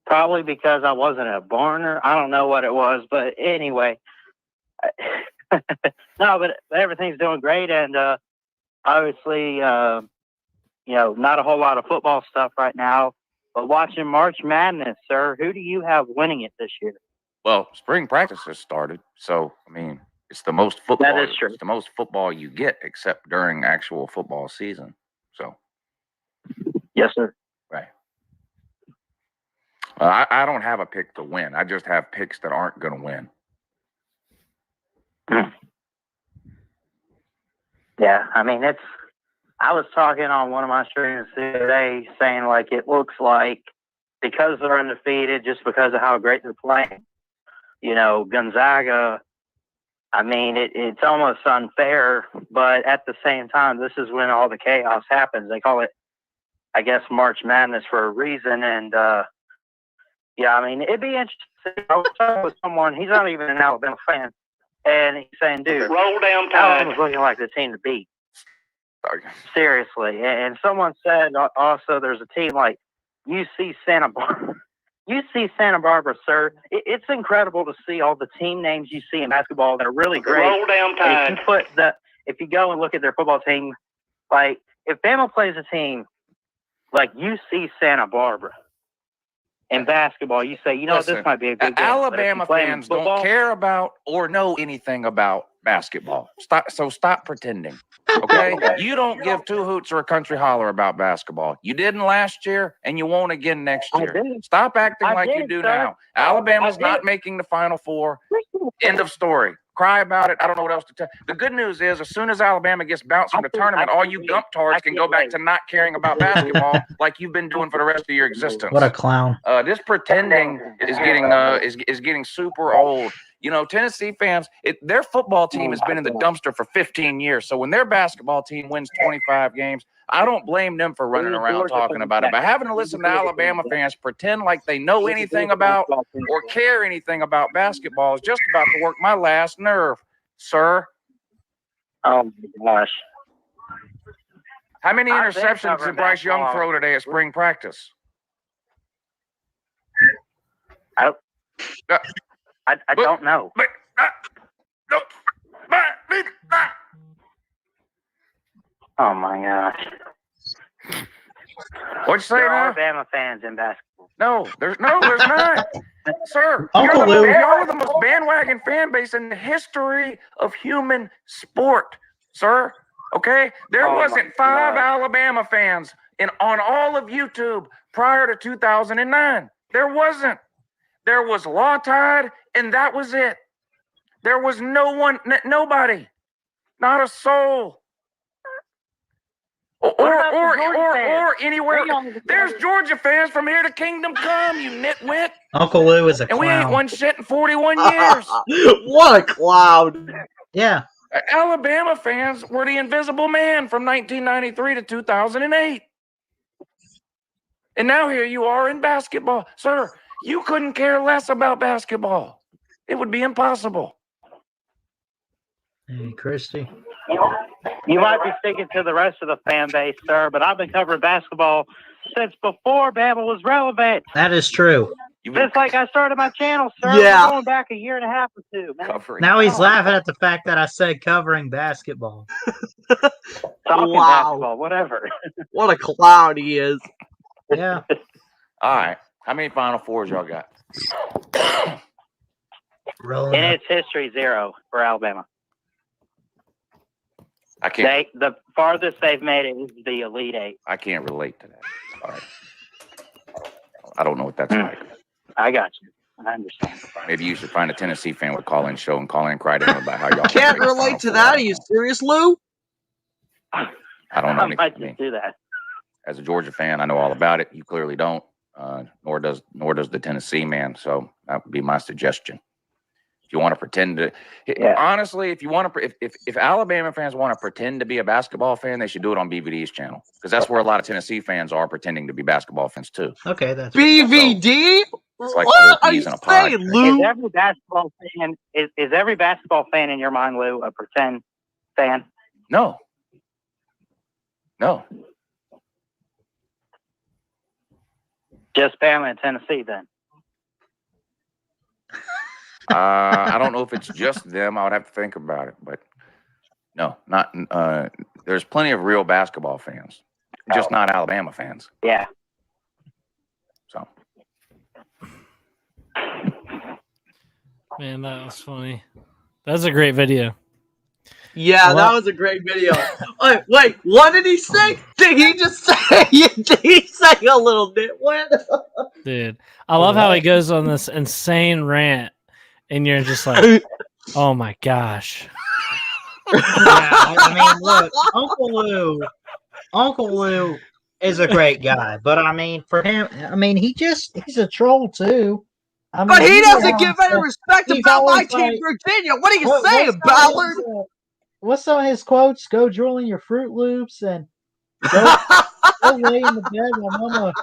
Probably because I wasn't a Barner. I don't know what it was, but anyway. No, but everything's doing great, and obviously, not a whole lot of football stuff right now. But watching March Madness, sir, who do you have winning it this year?
Well, spring practice has started, so I mean, it's the most football.
That is true.
It's the most football you get, except during actual football season. So,
Yes, sir.
right. I don't have a pick to win. I just have picks that aren't going to win.
Yeah, I mean, I was talking on one of my streams the other day saying, like, it looks like because they're undefeated, just because of how great they're playing, Gonzaga, I mean, it's almost unfair, but at the same time, this is when all the chaos happens. They call it, I guess, March Madness for a reason. And, yeah, I mean, it'd be interesting. I was talking with someone, he's not even an Alabama fan, and he's saying, dude,
Roll down
Alabama's
tide.
looking like the team to beat.
Sorry.
Seriously. And someone said also there's a team like UC Santa Barbara. UC Santa Barbara, sir. It's incredible to see all the team names you see in basketball that are really great.
Roll down
And
tide.
if you go and look at their football team, like if Bama plays a team like UC Santa Barbara in basketball, you say,
Listen,
this might be a good game.
Alabama fans don't care about or know anything about basketball. Stop pretending. Okay? You don't give two hoots or a country holler about basketball. You didn't last year, and you won't again next
I
year.
did.
Stop acting
I
like you
did,
do
sir.
now. Alabama's
I did.
not making the Final Four. End of story. Cry about it. I don't know what else to tell. The good news is, as soon as Alabama gets bounced from the tournament, all you gump-tards can go back to not caring about basketball like you've been doing for the rest of your existence.
What a clown.
This pretending is getting super old. Tennessee fans, their football team has been in the dumpster for 15 years. So when their basketball team wins 25 games, I don't blame them for running around talking about it. But having to listen to Alabama fans pretend like they know anything about or care anything about basketball is just about to work my last nerve, sir.
Oh, my gosh.
How many
I've been
interceptions
covering
did Bryce Young
basketball.
throw today at spring practice?
I don't know. Oh, my gosh.
What'd you say
There
now?
are Bama fans in basketball.
No, there's not. Sir,
Uncle Lou.
y'all are the most bandwagon fan base in the history of human sport, sir. Okay? There
Oh,
wasn't
my
5
God.
Alabama fans on all of YouTube prior to 2009. There wasn't. There was Law Tide, and that was it. There was nobody. Not a soul. Or anywhere. There's Georgia fans from here to Kingdom Come, you nitwit.
Uncle Lou is a
And we ain't
clown.
won shit in 41 years.
What a clown.
Yeah.
Alabama fans were the invisible man from 1993 to 2008. And now here you are in basketball. Sir, you couldn't care less about basketball. It would be impossible.
Hey, Christy.
You might be sticking to the rest of the fan base, sir, but I've been covering basketball since before Bama was relevant.
That is true.
You've been
Since like I started my channel, sir.
Yeah.
We're going back a year and a half or two, man.
covering.
Now he's laughing at the fact that I said covering basketball.
Talking
Wow.
basketball, whatever.
What a clown he is.
Yeah.
All right. How many Final Fours y'all got?
Rolling
In
up.
its history, 0 for Alabama.
I can't.
The farthest they've made it is the Elite Eight.
I can't relate to that. Sorry. I don't know what that's like.
I got you. I understand.
Maybe you should find a Tennessee fan with call-in show and call in cry to him about how y'all
Can't
made the
relate to
Final
that.
Four.
Are you serious, Lou?
I don't know
I
anything.
might
I mean,
just do that.
as a Georgia fan, I know all about it. You clearly don't. Nor does the Tennessee man. So that would be my suggestion. If you want to pretend to, honestly, if you want to, if Alabama fans want to pretend to be a basketball fan, they should do it on BVD's channel, because that's where a lot of Tennessee fans are pretending to be basketball fans too.
Okay, that's
BVD?
It's like
What are
peas
you
in a pod.
saying, Lou?
Is every basketball fan is every basketball fan in your mind, Lou, a pretend fan?
No.
Just Bama and Tennessee, then.
I don't know if it's just them. I would have to think about it, but no, not. There's plenty of real basketball fans, just not Alabama fans.
Yeah.
So.
Man, that was funny. That's a great video.
Yeah, that was a great video. Wait, what did he say? Did he just say? Did he say a little nitwit?
Dude, I love how he goes on this insane rant, and you're just like, oh my gosh.
Yeah, I mean, look, Uncle Lou is a great guy, but I mean, for him, I mean, he's a troll too. I mean,
But he doesn't give any respect about my team, Virginia. What are you saying, Ballard?
What's some of his quotes? Go drool in your Fruit Loops and go lay in the bed while Mama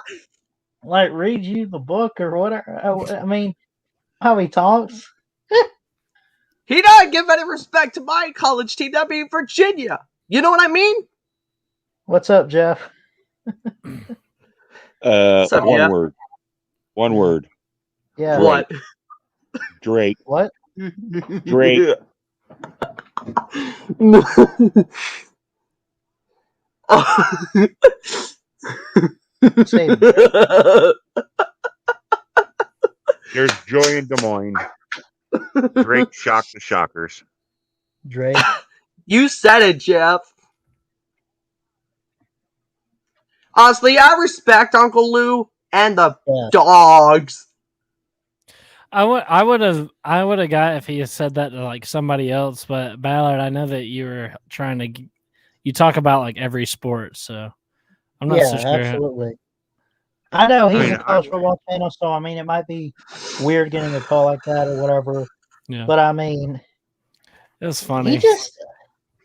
like read you the book or whatever. I mean, how he talks.
He doesn't give any respect to my college team, that being Virginia. You know what I mean?
What's up, Jeff?
What's up, Jeff?
Word. One word.
Yeah.
What?
Drake.
What?
Drake.
Say
There's joy in Des Moines. Drake shocked the Shockers.
Drake.
You said it, Jeff. Honestly, I respect Uncle Lou and the dogs.
I would have got if he had said that to like somebody else, but Ballard, I know that you were trying to. You talk about like every sport, so I'm not so sure.
Absolutely. I know he's a college football channel, so I mean it might be weird getting a call like that or whatever.
Yeah.
But I mean,
it was funny.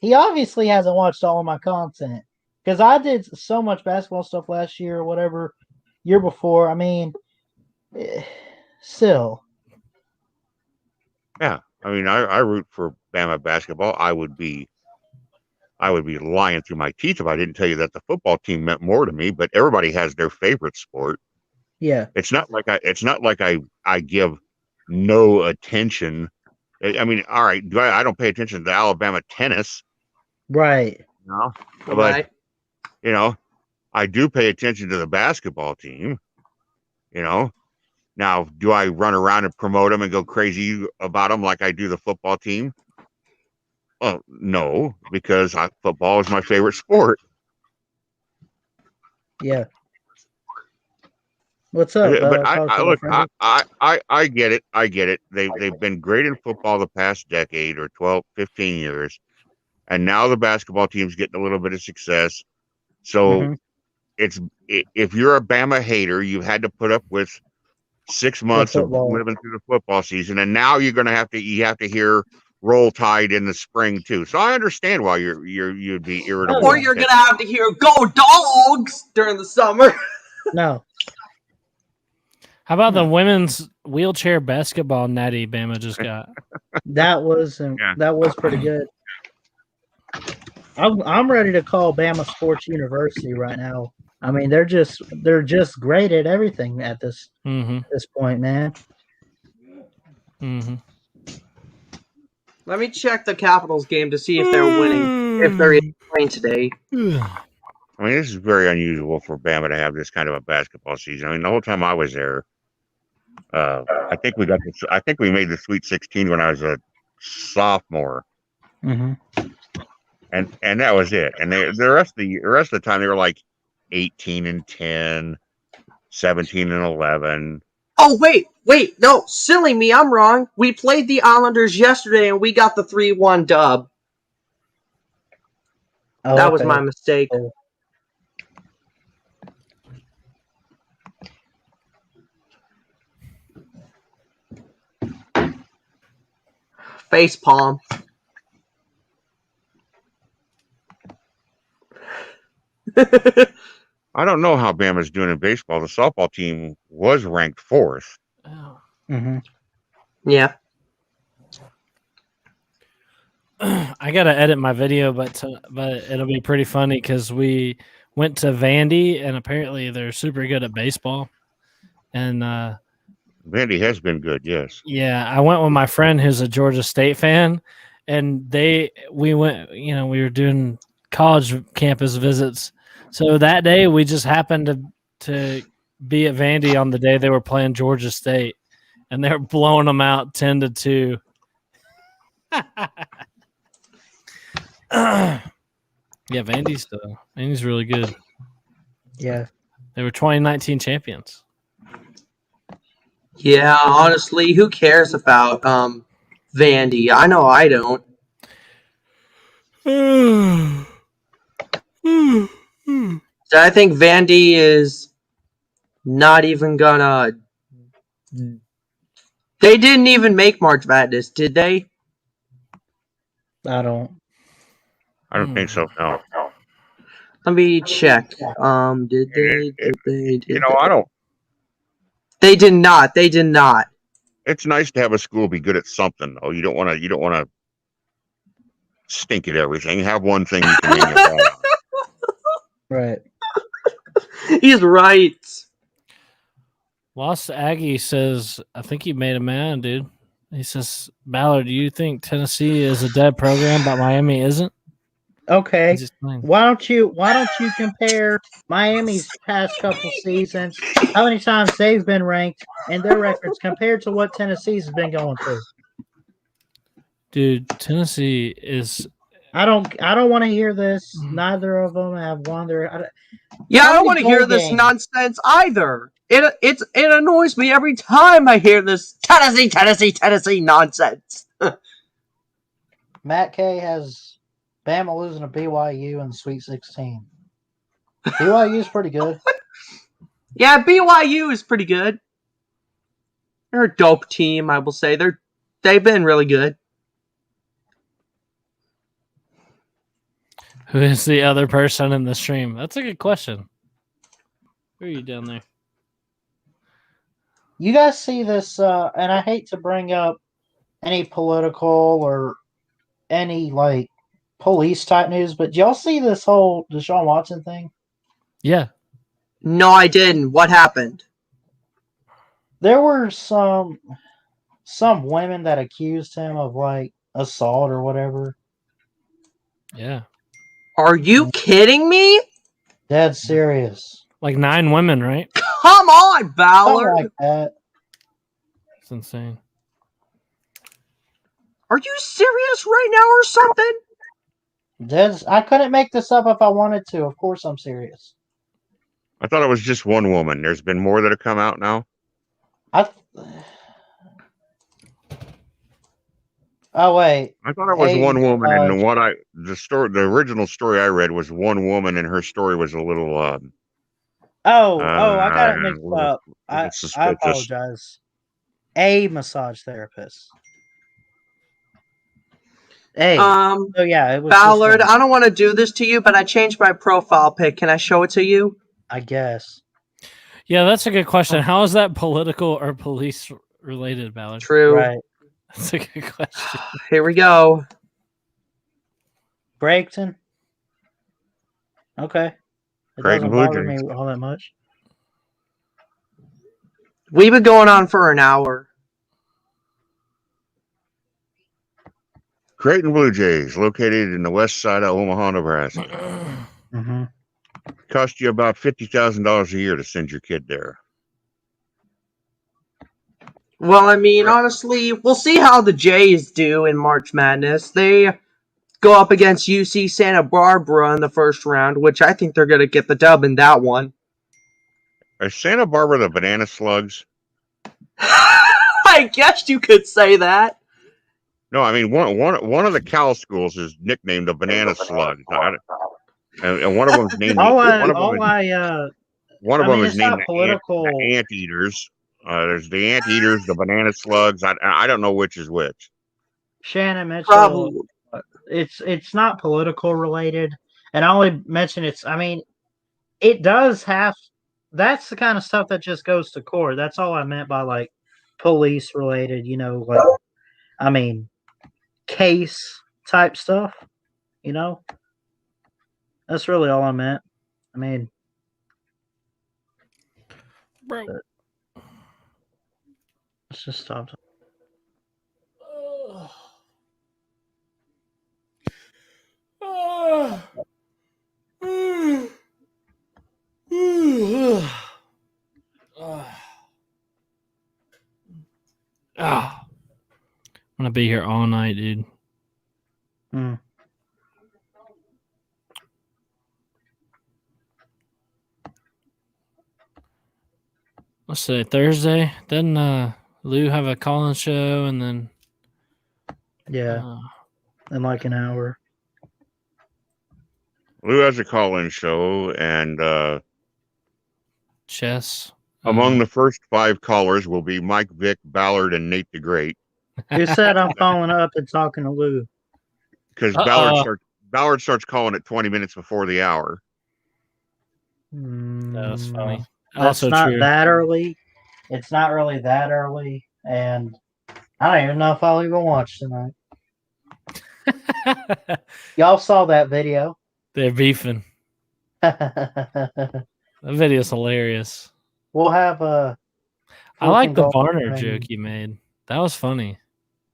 He obviously hasn't watched all of my content, because I did so much basketball stuff last year or whatever, year before. I mean, still.
Yeah, I mean, I root for Bama basketball. I would be lying through my teeth if I didn't tell you that the football team meant more to me. But everybody has their favorite sport.
Yeah,
it's not like I give no attention. I mean, all right, I don't pay attention to Alabama tennis,
right?
No, but
Right.
I do pay attention to the basketball team. Now, do I run around and promote them and go crazy about them like I do the football team? Oh, no, because football is my favorite sport.
Yeah. What's up?
But I get it. I get it. They've been great in football the past decade or 12, 15 years. And now the basketball team's getting a little bit of success. So if you're a Bama hater, you've had to put up with 6 months of living through the football season, and now you have to hear Roll Tide in the spring too. So I understand why you'd be irritable.
Or you're gonna have to hear "Go Dogs" during the summer.
No.
How about the women's wheelchair basketball natty Bama just got?
That was pretty good. I'm ready to call Bama Sports University right now. I mean, they're just great at everything at this point, man.
Mm-hmm.
Let me check the Capitals game to see if they're winning. If they're playing today.
I mean, this is very unusual for Bama to have this kind of a basketball season. I mean, the whole time I was there, I think we got this. I think we made the Sweet 16 when I was a sophomore,
Mm-hmm.
and that was it. And the rest of the time they were like 18-10, 17-11.
Oh, wait. No, silly me. I'm wrong. We played the Islanders yesterday, and we got the 3-1 dub.
Oh,
That was
okay.
my mistake.
Cool.
Face palm.
I don't know how Bama's doing in baseball. The softball team was ranked 4th.
Oh.
Mm-hmm.
Yeah.
I gotta edit my video, but it'll be pretty funny because we went to Vandy and apparently they're super good at baseball. And
Vandy has been good, yes.
yeah, I went with my friend who's a Georgia State fan, and we went. You know, we were doing college campus visits. So that day we just happened to be at Vandy on the day they were playing Georgia State, and they were blowing them out 10-2. Yeah, Vandy's really good.
Yeah.
They were 2019 champions.
Yeah, honestly, who cares about Vandy? I know I don't. So I think Vandy is not even gonna. They didn't even make March Madness, did they?
I don't.
I don't think so. No.
Let me check. Did they?
I don't.
They did not. They did not.
It's nice to have a school be good at something, though. You don't want to stink at everything. Have one thing you can hang your hat on.
Right.
He's right.
Lost Aggie says, I think you made a man, dude. He says, Ballard, do you think Tennessee is a dead program, but Miami isn't?
Okay.
Just playing.
Why don't you compare Miami's past couple seasons, how many times they've been ranked, and their records compared to what Tennessee's been going through?
Dude, Tennessee is.
I don't want to hear this. Neither of them have won their.
Yeah, I don't want to hear this nonsense either. It annoys me every time I hear this Tennessee nonsense.
Matt K has Bama losing to BYU in the Sweet 16. BYU's pretty good.
Yeah, BYU is pretty good. They're a dope team, I will say. They've been really good.
Who is the other person in the stream? That's a good question. Who are you down there?
You guys see this, and I hate to bring up any political or any, like, police type news, but y'all see this whole Deshaun Watson thing?
Yeah.
No, I didn't. What happened?
There were some women that accused him of, like, assault or whatever.
Yeah.
Are you kidding me?
Dead serious.
Like 9 women, right?
Come on, Ballard.
Something like that.
It's insane.
Are you serious right now or something?
I couldn't make this up if I wanted to. Of course I'm serious.
I thought it was just one woman. There's been more that have come out now.
Oh wait.
I thought it was one woman, and the original story I read was one woman, and her story was a little.
I got it mixed up. I apologize. A massage therapist. Hey. Oh yeah, it was
Ballard. I don't want to do this to you, but I changed my profile pic. Can I show it to you?
I guess.
Yeah, that's a good question. How is that political or police related, Ballard?
True.
Right.
That's a good question.
Here we go.
Braketon. Okay. It doesn't bother me all that much.
We've been going on for an hour.
Creighton Blue Jays, located in the west side of Omaha, Nebraska.
Mm-hmm.
Cost you about $50,000 a year to send your kid there.
Well, I mean, honestly, we'll see how the Jays do in March Madness. They go up against UC Santa Barbara in the first round, which I think they're going to get the dub in that one.
Are Santa Barbara the banana slugs?
I guess you could say that.
No, I mean one of the Cal schools is nicknamed the banana slugs, and one of them's named one of them is
it's
named
not political.
the anteaters. There's the anteaters, the banana slugs. I don't know which is which.
Shannon Mitchell.
Probably.
It's not political related, and I only mention it's. I mean, it does have. That's the kind of stuff that just goes to court. That's all I meant by like police related. You know, like I mean, case type stuff. You know, that's really all I meant. I mean,
Bro.
let's just stop.
I'm gonna be here all night, dude.
Hmm.
Let's say Thursday. Doesn't Lou have a call-in show and then
Yeah, in like an hour.
Lou has a call-in show, and
chess?
among the first 5 callers will be Mike Vick, Ballard, and Nate the Great.
Who said I'm calling up and talking to Lou?
Because Ballard starts calling at 20 minutes before the hour.
That's funny.
That's
Also
not
true.
that early. It's not really that early, and I don't even know if I'll even watch tonight. Y'all saw that video.
They're beefing. That video's hilarious.
We'll have a.
I like the Barner joke you made. That was funny.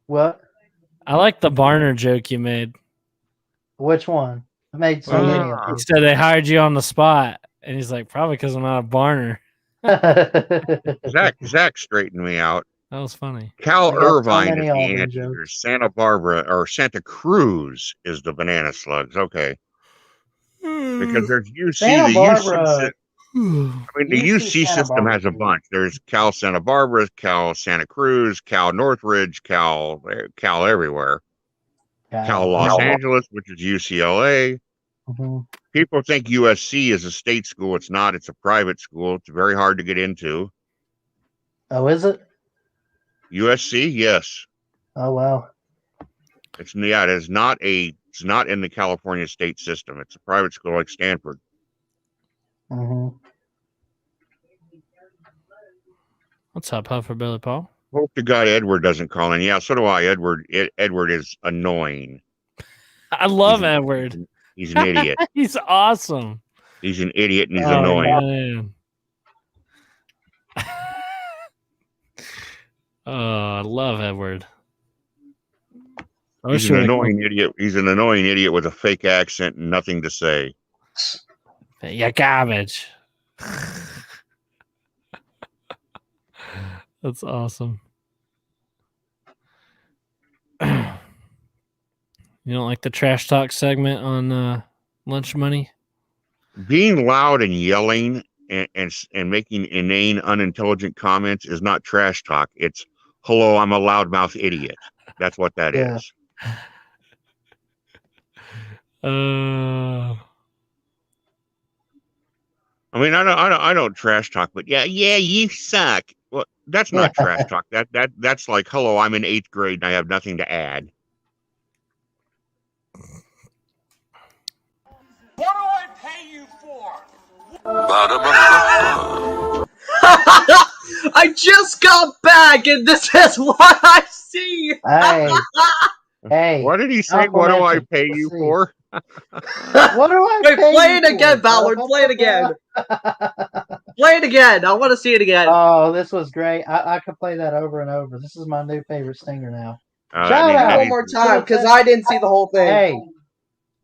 What?
I like the Barner joke you made.
Which one? I made so many of
He
them.
said they hired you on the spot, and he's like, probably because I'm not a Barner.
Zach straightened me out.
That was funny.
Cal
I got so
Irvine
many
is the
Auburn
anteaters. Santa Barbara or Santa Cruz is the banana slugs. Okay. Because there's UC,
Santa
the
Barbara.
UC. I mean, the UC
Santa
system
Barbara.
has a bunch. There's Cal Santa Barbara, Cal Santa Cruz, Cal Northridge, Cal everywhere. Cal Los Angeles, which is UCLA.
Mhm.
People think USC is a state school. It's not. It's a private school. It's very hard to get into.
Oh, is it?
USC, yes.
Oh, wow.
It's not in the California state system. It's a private school like Stanford.
Mm-hmm.
What's up, Puffer Billy Paul?
Hope to God Edward doesn't call in. Yeah, so do I. Edward is annoying.
I love Edward.
He's an idiot.
He's awesome.
He's an idiot and he's annoying.
Man. Oh, I love Edward.
He's an annoying idiot. He's an annoying idiot with a fake accent and nothing to say.
Yeah, garbage. That's awesome. You don't like the trash talk segment on Lunch Money?
Being loud and yelling and making inane, unintelligent comments is not trash talk. It's, hello, I'm a loudmouth idiot. That's what that is. I mean, I don't trash talk, but yeah, you suck. Well, that's not trash talk. That's like, hello, I'm in 8th grade and I have nothing to add.
What do I pay you for?
I just got back and this is what I see.
Hey.
What did he say? What do I pay you for?
What do I
Wait,
pay
play
you
it again,
for?
Ballard. Play it again. Play it again. I want to see it again.
Oh, this was great. I could play that over and over. This is my new favorite stinger now.
Shout out one more time because I didn't see the whole thing.
Hey,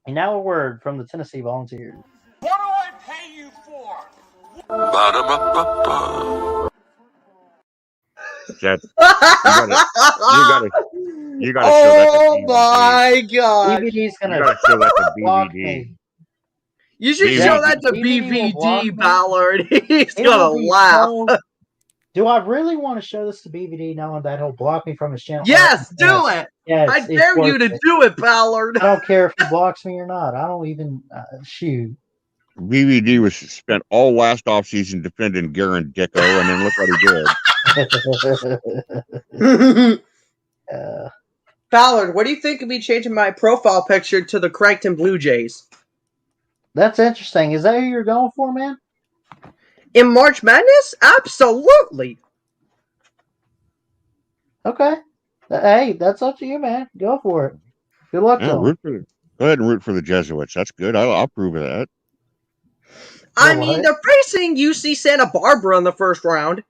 and now a word from the Tennessee Volunteers.
What do I pay you for?
that. You gotta show that to
Oh
DVD.
my god!
BVD's
You
gonna
gotta show that to
block
BVD.
me.
You should
DVD.
show that to
DVD will block me.
BVD, Ballard. He's
It
gonna
will be
laugh.
so- Do I really want to show this to BVD knowing that he'll block me from his channel?
Yes, do it.
Yes,
I
it's
dare you
worth
to
it.
do it, Ballard.
I don't care if he blocks me or not. I don't even shoot.
BVD was spent all last offseason defending Garen Dicko, and then look what he did.
Ballard, what do you think of me changing my profile picture to the Craigton Blue Jays?
That's interesting. Is that who you're going for, man?
In March Madness? Absolutely.
Okay. Hey, that's up to you, man. Go for it. Good luck
Yeah,
to him.
go ahead and root for the Jesuits. That's good. I'll approve of that.
I
Go
mean,
ahead.
they're facing UC Santa Barbara in the first round.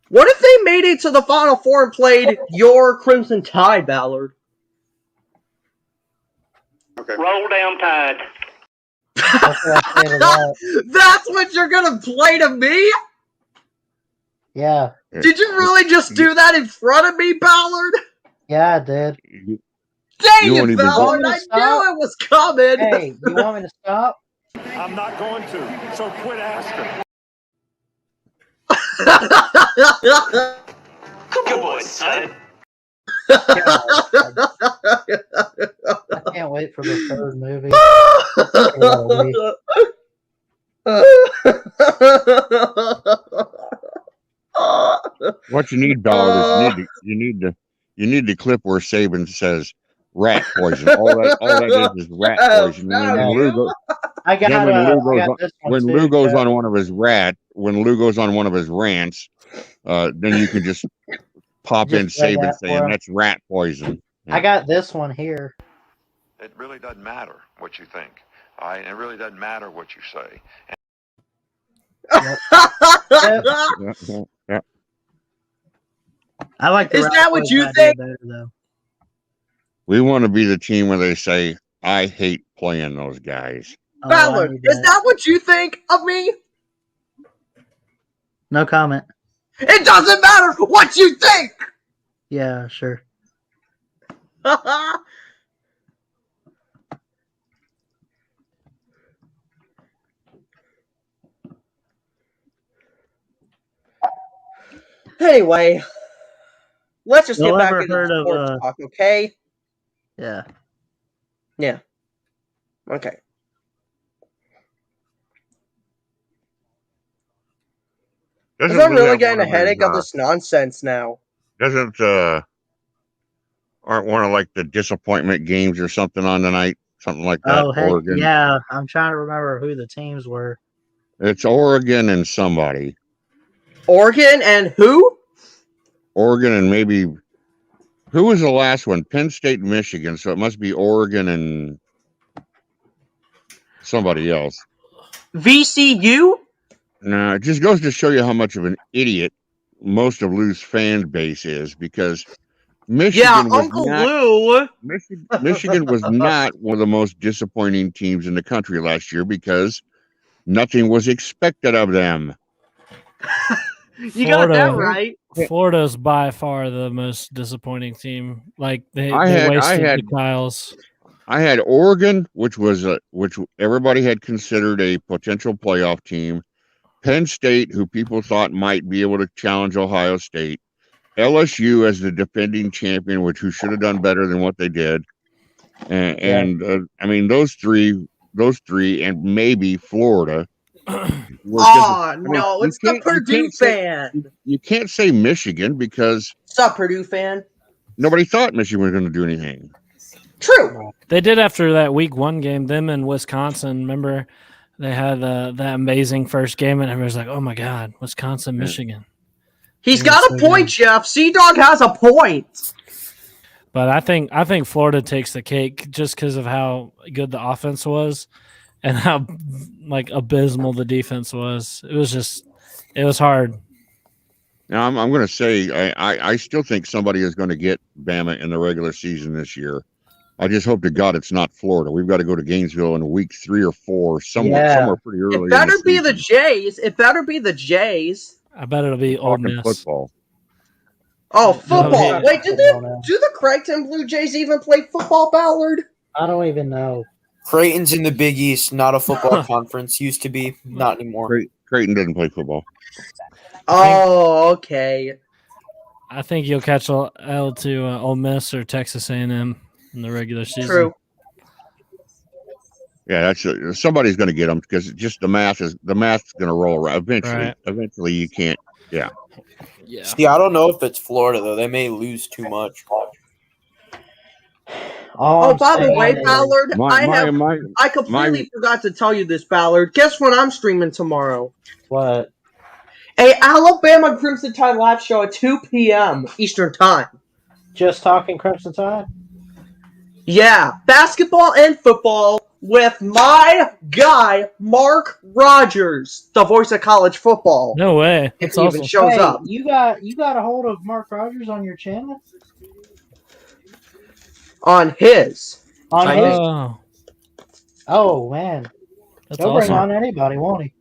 What if they made it to the Final Four and played your Crimson Tide, Ballard?
Roll down Tide.
That's what I say to that.
That's what you're gonna play to me?
Yeah.
Did you really just do that in front of me, Ballard?
Yeah, I did.
You
Dang
won't
it,
even
Ballard!
go-
I knew it was coming.
Hey, you want me to stop?
I'm not going to, so quit asking.
Good boy, son.
I can't wait for the third movie.
What you need, Ballard, is you need the clip where Saban says rat poison. All that is rat poison. And then
I got,
then when
this one
Lou
too,
goes
Jeff.
on one of his rants, then you can just pop in
Just play
Saban
that for
saying
him.
that's rat poison.
I got this one here.
It really doesn't matter what you think. All right? It really doesn't matter what you say.
Yeah.
I like the
Is
rat
that what
poison
you
idea
think?
better, though.
We want to be the team where they say, I hate playing those guys.
Oh, I
Ballard,
need
is that what you think of me?
No comment.
It doesn't matter what you think.
Yeah, sure.
Anyway, let's just
Y'all
get back
ever
into
heard
the
of,
sports talk, okay?
Yeah.
Yeah. Okay. I'm really getting a headache of this nonsense now.
Aren't one of like the disappointment games or something on tonight? Something like that.
Oh, heck,
Oregon.
yeah. I'm trying to remember who the teams were.
It's Oregon and somebody.
Oregon and who?
Oregon and maybe who was the last one? Penn State and Michigan. So it must be Oregon and somebody else.
VCU?
No, it just goes to show you how much of an idiot most of Lou's fan base is, because Michigan was
Uncle
not,
Lou.
Michigan was not one of the most disappointing teams in the country last year because nothing was expected of them.
You got that right.
Florida's by far the most disappointing team. Like they
I
wasted
had
the Kyles.
I had Oregon, which everybody had considered a potential playoff team. Penn State, who people thought might be able to challenge Ohio State. LSU as the defending champion, who should have done better than what they did. And I mean, those three, and maybe Florida.
No, it's the Purdue fan.
You can't say Michigan because
What's up, Purdue fan?
nobody thought Michigan was going to do anything.
True.
They did after that week one game. Them and Wisconsin. Remember, they had that amazing first game, and everybody's like, "Oh my God, Wisconsin, Michigan."
He's got a point, Jeff. Sea-Dog has a point.
But I think Florida takes the cake just because of how good the offense was and how like abysmal the defense was. It was hard.
Now I'm going to say I still think somebody is going to get Bama in the regular season this year. I just hope to God it's not Florida. We've got to go to Gainesville in week 3 or 4, somewhere pretty early.
It better be the Jays. It better be the Jays.
I bet it'll be Ole
Talking
Miss.
football.
Oh,
No,
football.
yeah.
Wait, do
Football now.
the Creighton Blue Jays even play football, Ballard?
I don't even know.
Creighton's in the Big East, not a football conference. Used to be, not anymore.
Creighton doesn't play football.
Oh, okay.
I think you'll catch a L to Ole Miss or Texas A&M in the regular season.
True.
Yeah, that's somebody's going to get them because just the math's going to roll around eventually.
Right.
Eventually, you can't. Yeah.
Yeah.
See, I don't know if it's Florida though. They may lose too much.
Oh, by the way, Ballard,
My
I completely forgot to tell you this, Ballard. Guess what I'm streaming tomorrow?
What?
A Alabama Crimson Tide live show at 2 p.m. Eastern Time.
Just talking Crimson Tide?
Yeah, basketball and football with my guy, Mark Rogers, the voice of college football.
No way.
If
That's
he
awesome.
even shows
Hey,
up.
You got a hold of Mark Rogers on your channel?
On his.
On his?
Oh,
Oh man,
that's
he'll bring
awesome.
on anybody, won't he?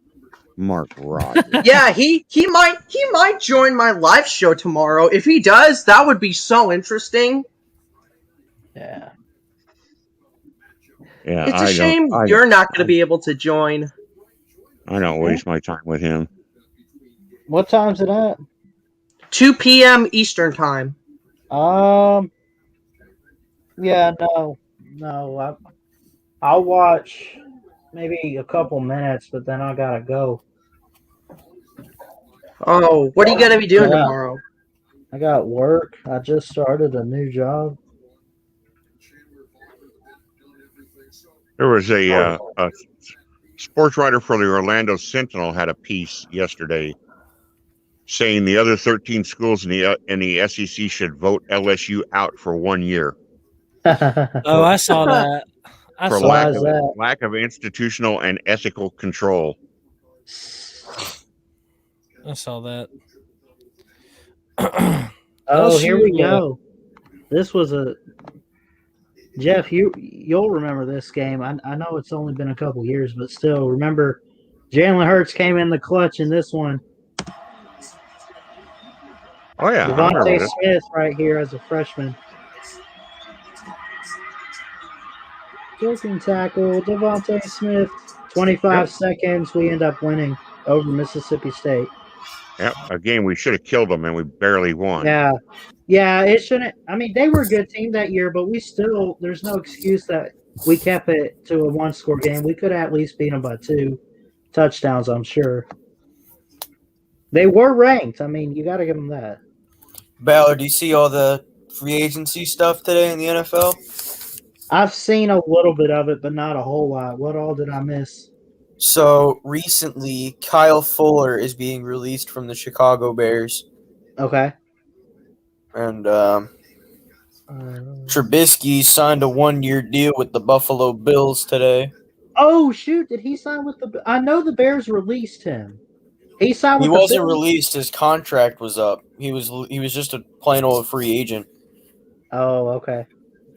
Mark Rogers.
Yeah, he might join my live show tomorrow. If he does, that would be so interesting.
Yeah.
Yeah,
It's a shame you're not going to be able to join.
I don't waste my time with him.
What time's it at?
2 p.m. Eastern Time.
Yeah, no. I'll watch maybe a couple minutes, but then I gotta go.
Oh, what are you going to be doing tomorrow?
I got work. I just started a new job.
There was a sports writer for the Orlando Sentinel had a piece yesterday saying the other 13 schools in the SEC should vote LSU out for 1 year.
Oh, I saw that.
For lack of institutional and ethical control.
I saw that.
Oh, here we go. This was a Jeff. You'll remember this game. I know it's only been a couple years, but still, remember Jalen Hurts came in the clutch in this one.
Oh yeah,
Devontae Smith right here as a freshman. Joking tackle, Devontae Smith. 25 seconds. We end up winning over Mississippi State.
Yep, a game we should have killed them and we barely won.
Yeah, it shouldn't. I mean, they were a good team that year, but there's no excuse that we kept it to a one-score game. We could have at least beat them by 2 touchdowns, I'm sure. They were ranked. I mean, you got to give them that.
Ballard, do you see all the free agency stuff today in the NFL?
I've seen a little bit of it, but not a whole lot. What all did I miss?
So recently, Kyle Fuller is being released from the Chicago Bears.
Okay.
And Trubisky signed a 1-year deal with the Buffalo Bills today.
Oh, shoot. Did he sign with the – I know the Bears released him. He signed with the Bills?
He wasn't released. His contract was up. He was just a plain old free agent.
Oh, okay.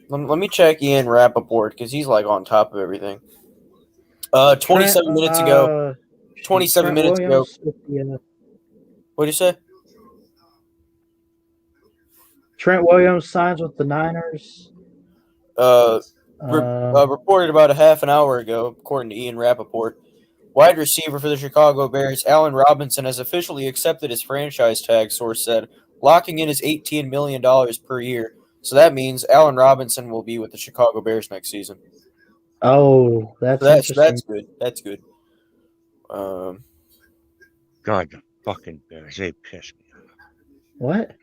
Let me check Ian Rappaport because he's like on top of everything. 27 minutes ago. 27 minutes ago. What did you say?
Trent Williams signs with the Niners.
Reported about a half an hour ago, according to Ian Rappaport. Wide receiver for the Chicago Bears, Allen Robinson, has officially accepted his franchise tag, source said, locking in his $18 million per year. So that means Allen Robinson will be with the Chicago Bears next season.
Oh, that's
good. That's good.
God, the fucking Bears, they piss me off.
What?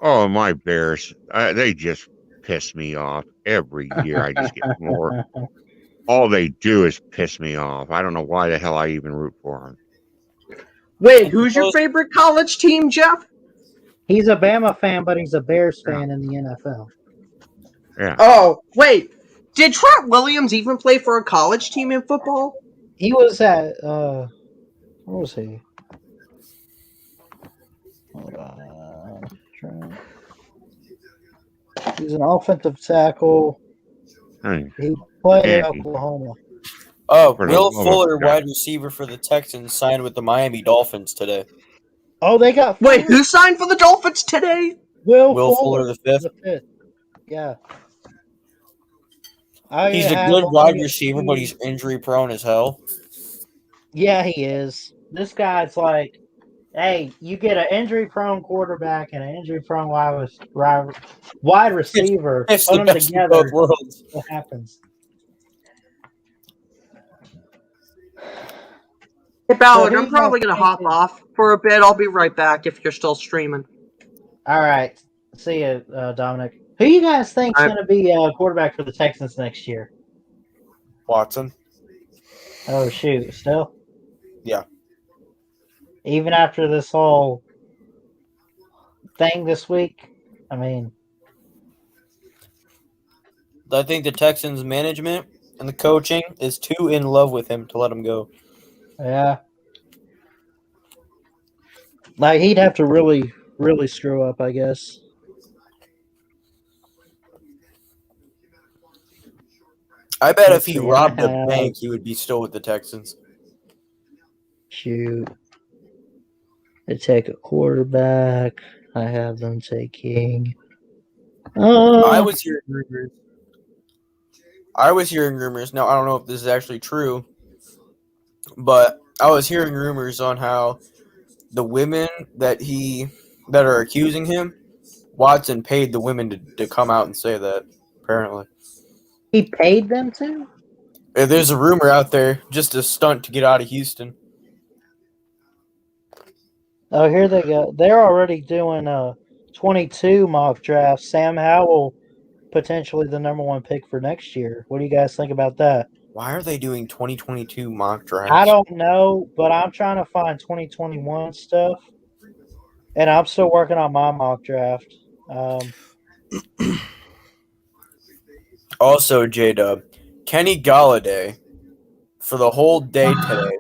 Oh, my Bears, they just piss me off every year. I just get more. All they do is piss me off. I don't know why the hell I even root for them.
Wait, who's your favorite college team, Jeff?
He's a Bama fan, but he's a Bears fan in the NFL.
Yeah.
Oh, wait. Did Trent Williams even play for a college team in football?
He was at where was he? Hold on. Trent. He's an offensive tackle.
Hey.
He played in Oklahoma.
For the
Will
love of
Fuller,
God.
wide receiver for the Texans, signed with the Miami Dolphins today.
Oh, they got
Wait,
Fuller?
who signed for the Dolphins today?
Will
Will
Fuller
Fuller the fifth.
the fifth. Yeah. I
He's a
have
good
on
wide
the
receiver, but he's injury prone as hell.
Yeah, he is. This guy's like, hey, you get an injury-prone quarterback and an injury-prone wide receiver,
It's
put
the
them
best
together,
of both worlds.
what happens?
Hey, Ballard,
who
I'm
you guys
probably going to
think
hop
is-
off for a bit. I'll be right back if you're still streaming.
All right. See you, Dominic. Who you guys think is
I-
going to be quarterback for the Texans next year?
Watson.
Oh, shoot. Still?
Yeah.
Even after this whole thing this week? I mean,
I think the Texans management and the coaching is too in love with him to let him go.
yeah. Like, he'd have to really, really screw up, I guess.
I bet
Let's
if he
see,
robbed
I
a
have-
bank, he would be still with the Texans.
Shoot. They take a quarterback. I have them taking.
I was hearing rumors. Now I don't know if this is actually true, but I was hearing rumors on how the women that are accusing him, Watson paid the women to come out and say that. Apparently,
He paid them to?
there's a rumor out there, just a stunt to get out of Houston.
Oh, here they go. They're already doing 22 mock drafts. Sam Howell, potentially the number one pick for next year. What do you guys think about that?
Why are they doing 2022 mock drafts?
I don't know, but I'm trying to find 2021 stuff. And I'm still working on my mock draft.
Also, J-Dub, Kenny Galladay, for the whole day today,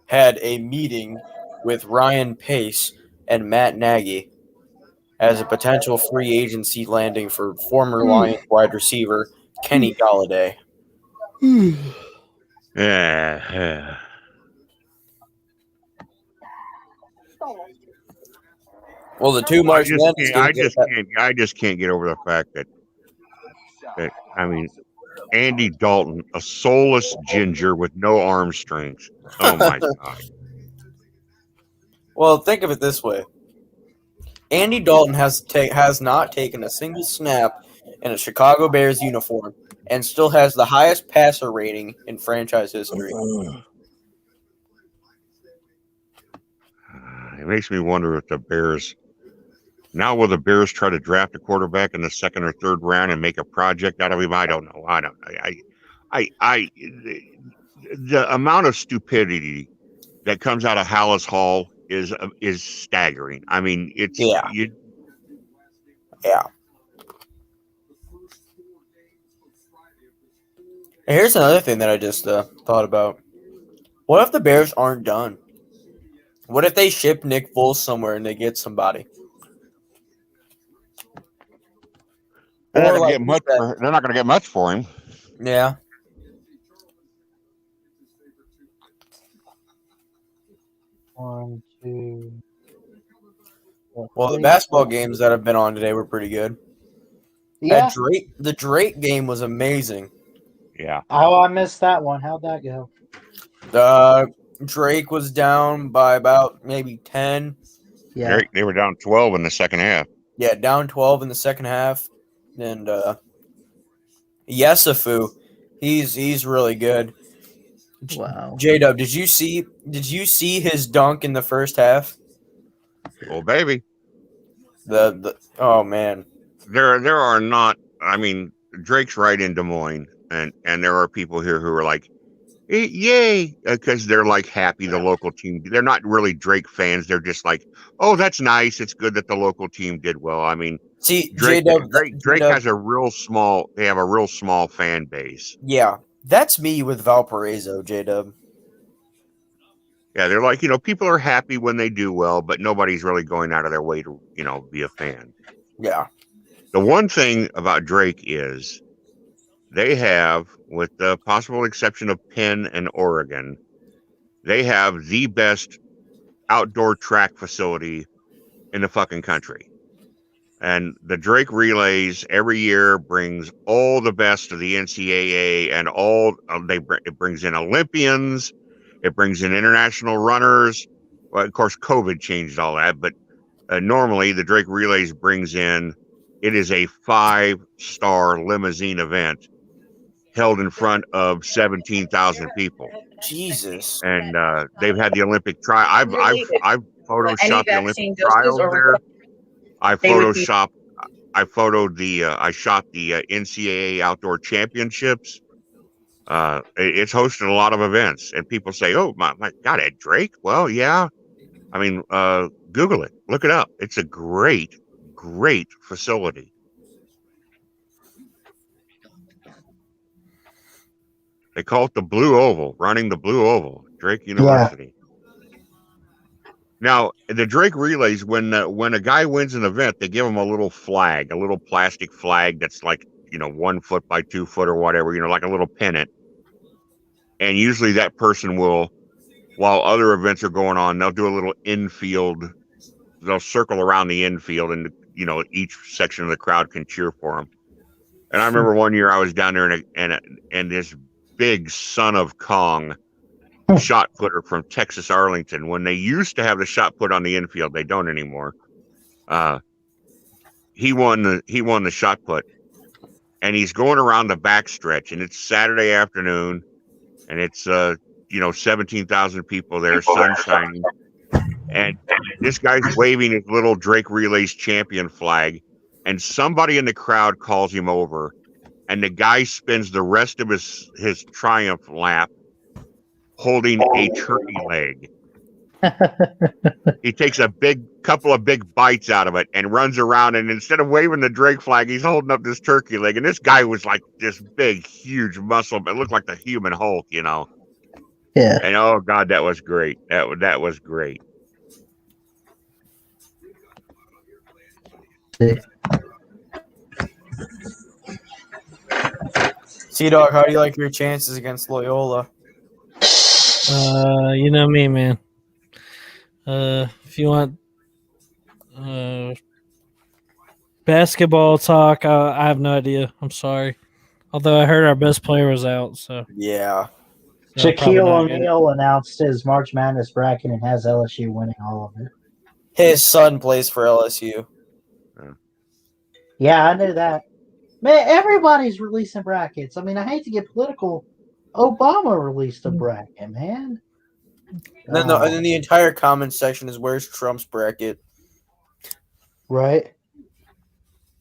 had a meeting with Ryan Pace and Matt Nagy as a potential free agency landing for former Lions wide receiver Kenny Galladay.
Yeah.
Well, the two March Madness games.
I just can't get over the fact that I mean, Andy Dalton, a soulless ginger with no arm strength. Oh my God.
Well, think of it this way: Andy Dalton has not taken a single snap in a Chicago Bears uniform, and still has the highest passer rating in franchise history.
It makes me wonder if the Bears now will the Bears try to draft a quarterback in the second or third round and make a project out of him? I don't know. The amount of stupidity that comes out of Hallis Hall is staggering. I mean, it's
Yeah. And here's another thing that I just thought about. What if the Bears aren't done? What if they ship Nick Foles somewhere and they get somebody?
They're not
Or
going to get much for him.
Yeah.
One, two.
Well, the basketball games that have been on today were pretty good.
Yeah.
The Drake game was amazing.
Yeah.
Oh, I missed that one. How'd that go?
Drake was down by about maybe 10.
Yeah.
They were down 12 in the second half.
Yeah, down 12 in the second half. And Yesufu, he's really good.
Wow.
J-Dub, did you see his dunk in the first half?
Oh baby.
Oh man.
There are not, I mean, Drake's right in Des Moines, and there are people here who are like, yay, because they're like happy the local team. They're not really Drake fans. They're just like, oh, that's nice. It's good that the local team did well. I mean,
see,
Drake
J-Dub,
has a real small. They have a real small fan base.
Yeah, that's me with Valparaiso, J-Dub.
Yeah, they're like, people are happy when they do well, but nobody's really going out of their way to, be a fan.
Yeah.
The one thing about Drake is they have, with the possible exception of Penn and Oregon, they have the best outdoor track facility in the fucking country. And the Drake Relays every year brings all the best of the NCAA, and it brings in Olympians, it brings in international runners. Well, of course, COVID changed all that, but normally the Drake Relays brings in. It is a 5-star limousine event held in front of 17,000 people,
Jesus.
and they've had the Olympic trial. I've photoshopped the Olympic trials there. I photoshopped. I shot the NCAA outdoor championships. It's hosted a lot of events, and people say, "Oh my God, at Drake?" Well, yeah. I mean, Google it, look it up. It's a great facility. They call it the Blue Oval, running the Blue Oval, Drake University. Now, the Drake Relays, when a guy wins an event, they give him a little flag, a little plastic flag that's like, 1 foot by 2 foot or whatever, like a little pennant. And usually that person will, while other events are going on, they'll do a little infield. They'll circle around the infield, and each section of the crowd can cheer for them. And I remember one year I was down there, and this big son of Kong shot putter from Texas Arlington, when they used to have the shot put on the infield, they don't anymore. He won the shot put, and he's going around the backstretch, and it's Saturday afternoon, and it's 17,000 people there, sun shining, and this guy's waving his little Drake Relays champion flag, and somebody in the crowd calls him over, and the guy spends the rest of his triumph lap holding a turkey leg. He takes a couple of big bites out of it and runs around, and instead of waving the Drake flag, he's holding up this turkey leg. And this guy was like this big, huge muscle, but it looked like the human Hulk,
Yeah.
And oh God, that was great. That was great.
Dog, how do you like your chances against Loyola?
You know me, man. If you want basketball talk, I have no idea. I'm sorry. Although I heard our best player was out, so
yeah.
Shaquille O'Neal announced his March Madness bracket and has LSU winning all of it.
His son plays for LSU.
Yeah, I knew that. Man, everybody's releasing brackets. I mean, I hate to get political. Obama released a bracket, man.
And then the entire comment section is, where's Trump's bracket?
Right?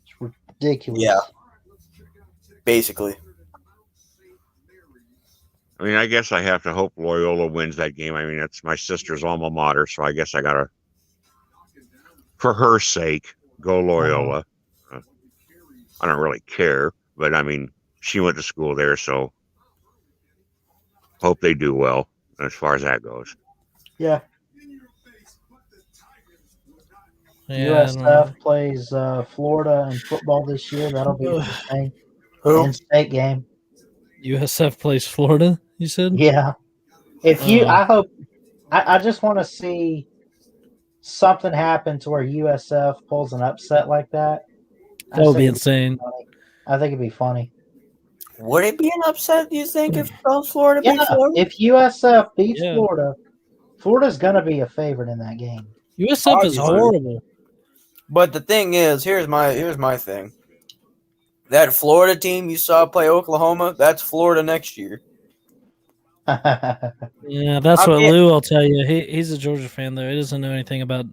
It's ridiculous.
Yeah. Basically.
I mean, I guess I have to hope Loyola wins that game. I mean, it's my sister's alma mater, so I guess I got to, for her sake, go Loyola. I don't really care, but I mean, she went to school there, so hope they do well as far as that goes.
Yeah.
Yeah,
USF plays Florida in football this year. That'll be interesting. In-state game.
USF plays Florida, you said?
Yeah. I hope, I just want to see something happen to where USF pulls an upset like that.
That would be insane.
I think it'd be funny.
Would it be an upset, do you think, if Florida beat Florida?
If USF beats Florida, Florida's going to be a favorite in that game.
USF is horrible.
But the thing is, here's my thing. That Florida team you saw play Oklahoma, that's Florida next year.
Yeah, that's what Lou will tell you. He's a Georgia fan, though. He doesn't know anything about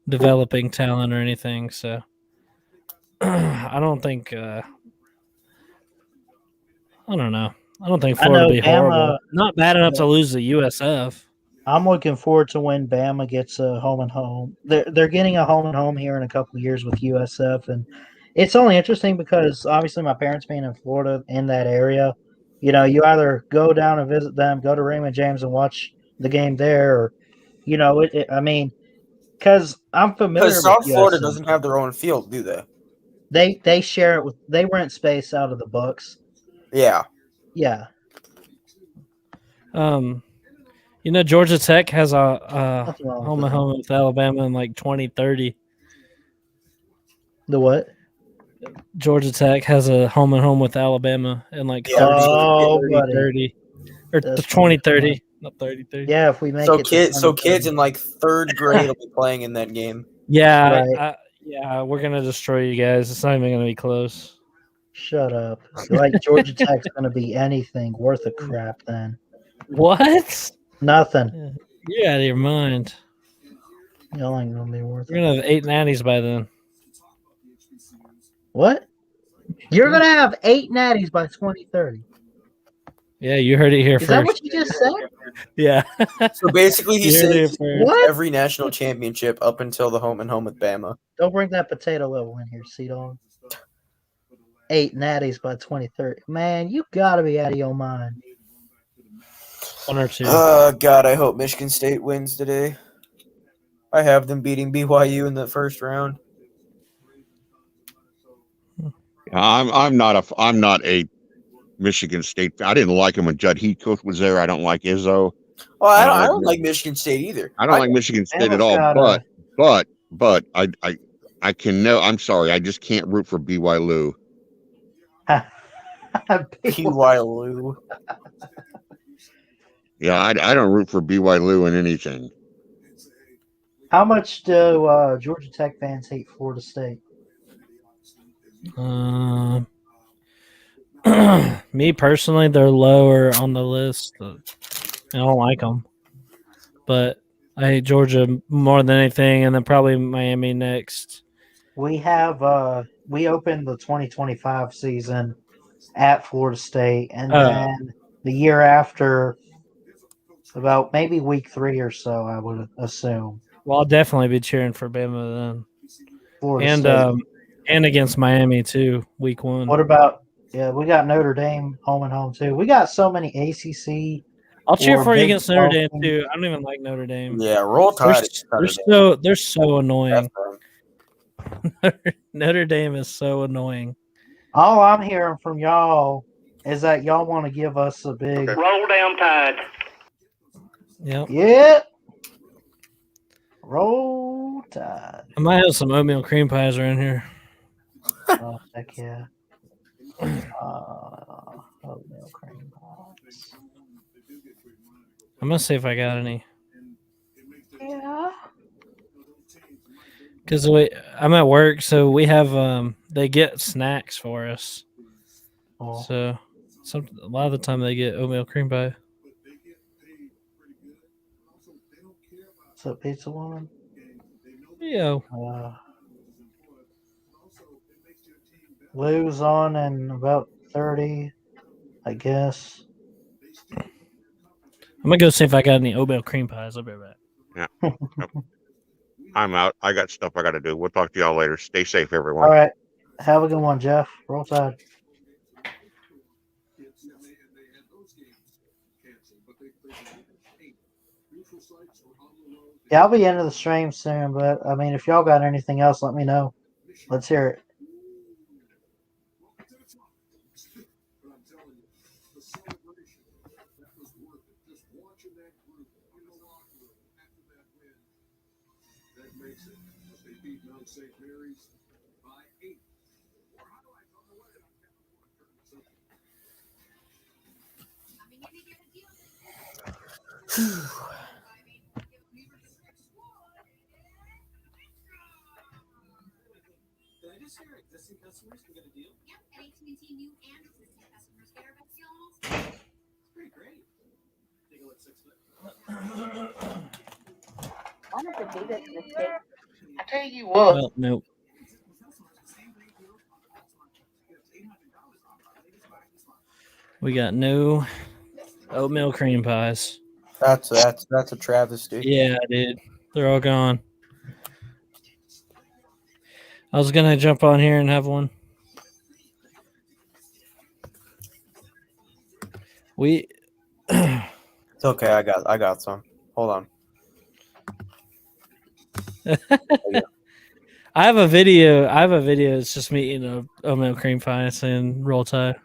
developing talent or anything, so I don't think I don't know. I don't think Florida will be horrible. Not bad enough to lose the USF.
I'm looking forward to when Bama gets a home and home. They're getting a home and home here in a couple of years with USF, and it's only interesting because obviously my parents being in Florida in that area, you either go down and visit them, go to Raymond James and watch the game there, or I mean, because I'm familiar.
Because South Florida doesn't have their own field, do they?
They share it with. They rent space out of the Bucks.
Yeah.
Yeah.
Georgia Tech has a
Nothing wrong with
home and
that.
home with Alabama in like 2030.
The what?
Georgia Tech has a home and home with Alabama in like
Yeah.
30,
Oh,
30,
buddy.
30. Or
That's gonna be
2030,
fun.
not 3030.
Yeah, if we make
So
it.
kids,
to
kids in like third grade will be playing in that game.
Yeah,
Right.
yeah, we're gonna destroy you guys. It's not even gonna be close.
Shut up. Like Georgia Tech's gonna be anything worth a crap then.
What?
Nothing.
You're out of your mind.
Y'all ain't gonna be worth
We're
it.
gonna have 8 natties by then.
What? You're gonna have 8 natties by 2030.
Yeah, you heard it here
Is that what
first.
you just said?
Yeah.
So basically, he
You heard it
says
here first.
What?
every national championship up until the home and home with Bama.
Don't bring that potato level in here, C-Dog. 8 natties by 2030. Man, you gotta be out of your mind.
1 or 2.
God, I hope Michigan State wins today. I have them beating BYU in the first round.
I'm not a Michigan State. I didn't like him when Judd Heathcote was there. I don't like Izzo.
Oh, I don't like Michigan State either.
I don't like Michigan State at
Bama's
all.
got
But I can know. I'm sorry. I just can't root for BYU.
BYU.
Yeah, I don't root for BYU in anything.
How much do Georgia Tech fans hate Florida State?
Me personally, they're lower on the list. I don't like them, but I hate Georgia more than anything, and then probably Miami next.
We have we opened the 2025 season at Florida State, and then the year after, about maybe week 3 or so, I would assume.
Well, I'll definitely be cheering for Bama then,
Florida State.
and against Miami too, week 1.
What about? Yeah, we got Notre Dame home and home too. We got so many ACC.
I'll cheer
or
for you
Big
against Notre
12
Dame
teams.
too. I don't even like Notre Dame.
Yeah, roll tide.
They're so annoying. Notre Dame is so annoying.
All I'm hearing from y'all is that y'all want to give us a big
Roll down tide.
Yep.
Yeah. Roll Tide.
I might have some oatmeal cream pies around here.
Oh, heck yeah. Oatmeal cream pies.
I'm gonna see if I got any.
Yeah.
Because I'm at work, so we have they get snacks for us.
Oh.
So a lot of the time they get oatmeal cream pie.
What's up, Pizza Woman?
Yeah.
Lou's on in about 30, I guess.
I'm gonna go see if I got any oatmeal cream pies. I'll be right back.
Yeah. I'm out. I got stuff I got to do. We'll talk to y'all later. Stay safe, everyone.
All right. Have a good one, Jeff. Roll Tide. Yeah, I'll be into the stream soon, but I mean, if y'all got anything else, let me know. Let's hear it.
I tell you what.
Well, nope. We got no oatmeal cream pies.
That's a travesty.
Yeah, dude. They're all gone. I was gonna jump on here and have one.
It's okay. I got some. Hold on.
I have a video. It's just me eating a oatmeal cream pie saying roll tide.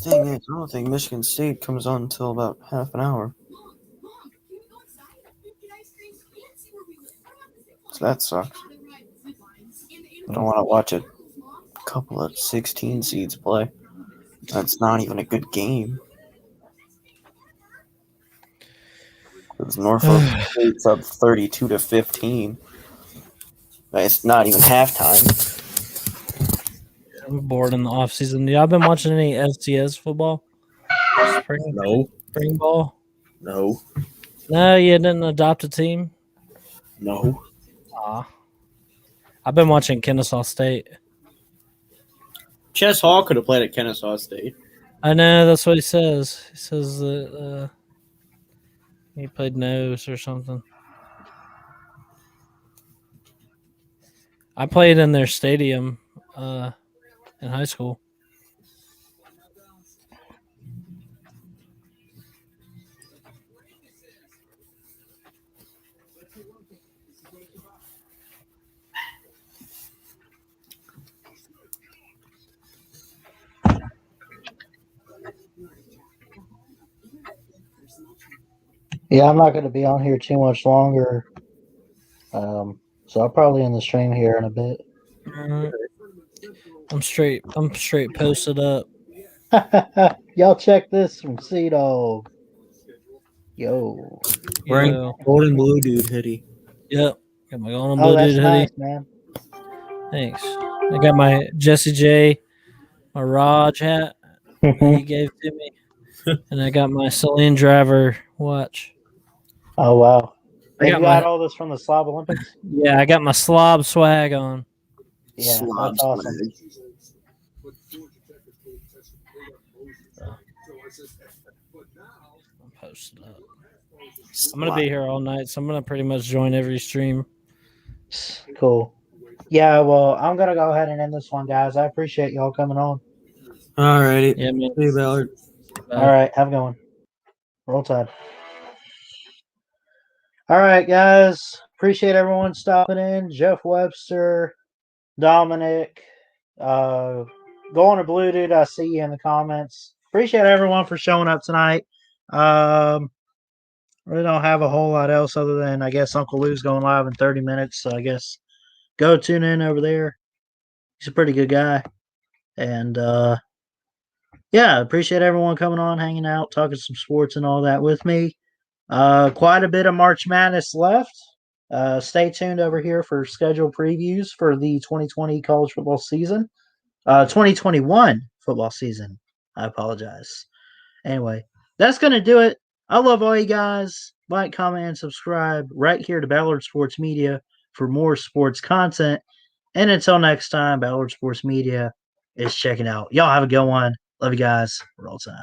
Thing is, I don't think Michigan State comes on until about half an hour. So that sucks. I don't want to watch a couple of 16 seeds play. That's not even a good game. Because Norfolk State's up 32-15. It's not even halftime.
I'm bored in the off season. Y'all been watching any FCS football? Spring ball?
No.
No, you didn't adopt a team?
No.
Aw. I've been watching Kennesaw State.
Chess Hall could have played at Kennesaw State.
I know, that's what he says. He says that he played nose or something. I played in their stadium in high school.
Yeah, I'm not going to be on here too much longer. So I'll probably end the stream here in a bit.
I'm straight posted up.
Y'all check this from C-Dog. Yo.
Wearing gold and blue dude hoodie.
Yep. Got my gold and blue
that's
dude hoodie.
nice, man.
Thanks. I got my Jesse J, my Raj hat that he gave to me. And I got my Celine Driver watch.
Oh, wow.
I
You got all this from the Slob Olympics?
Yeah, I got my slob swag on.
Yeah,
Slob
that's awesome.
swag.
I'm posted up. I'm going to be here all night, so I'm going to pretty much join every stream.
Cool. Yeah, well, I'm going to go ahead and end this one, guys. I appreciate y'all coming on.
All righty.
Yeah, man.
Hey, Ballard.
All right, have a good one. Roll Tide. All right, guys. Appreciate everyone stopping in. Jeff Webster, Dominic, going to Blue Dude. I see you in the comments. Appreciate everyone for showing up tonight. Really don't have a whole lot else other than I guess Uncle Lou's going live in 30 minutes. So I guess go tune in over there. He's a pretty good guy. And yeah, appreciate everyone coming on, hanging out, talking some sports and all that with me. Quite a bit of March Madness left. Stay tuned over here for schedule previews for the 2020 college football season. 2021 football season. I apologize. Anyway, that's going to do it. I love all you guys. Like, comment, and subscribe right here to Ballard Sports Media for more sports content. And until next time, Ballard Sports Media is checking out. Y'all have a good one. Love you guys. Roll Tide.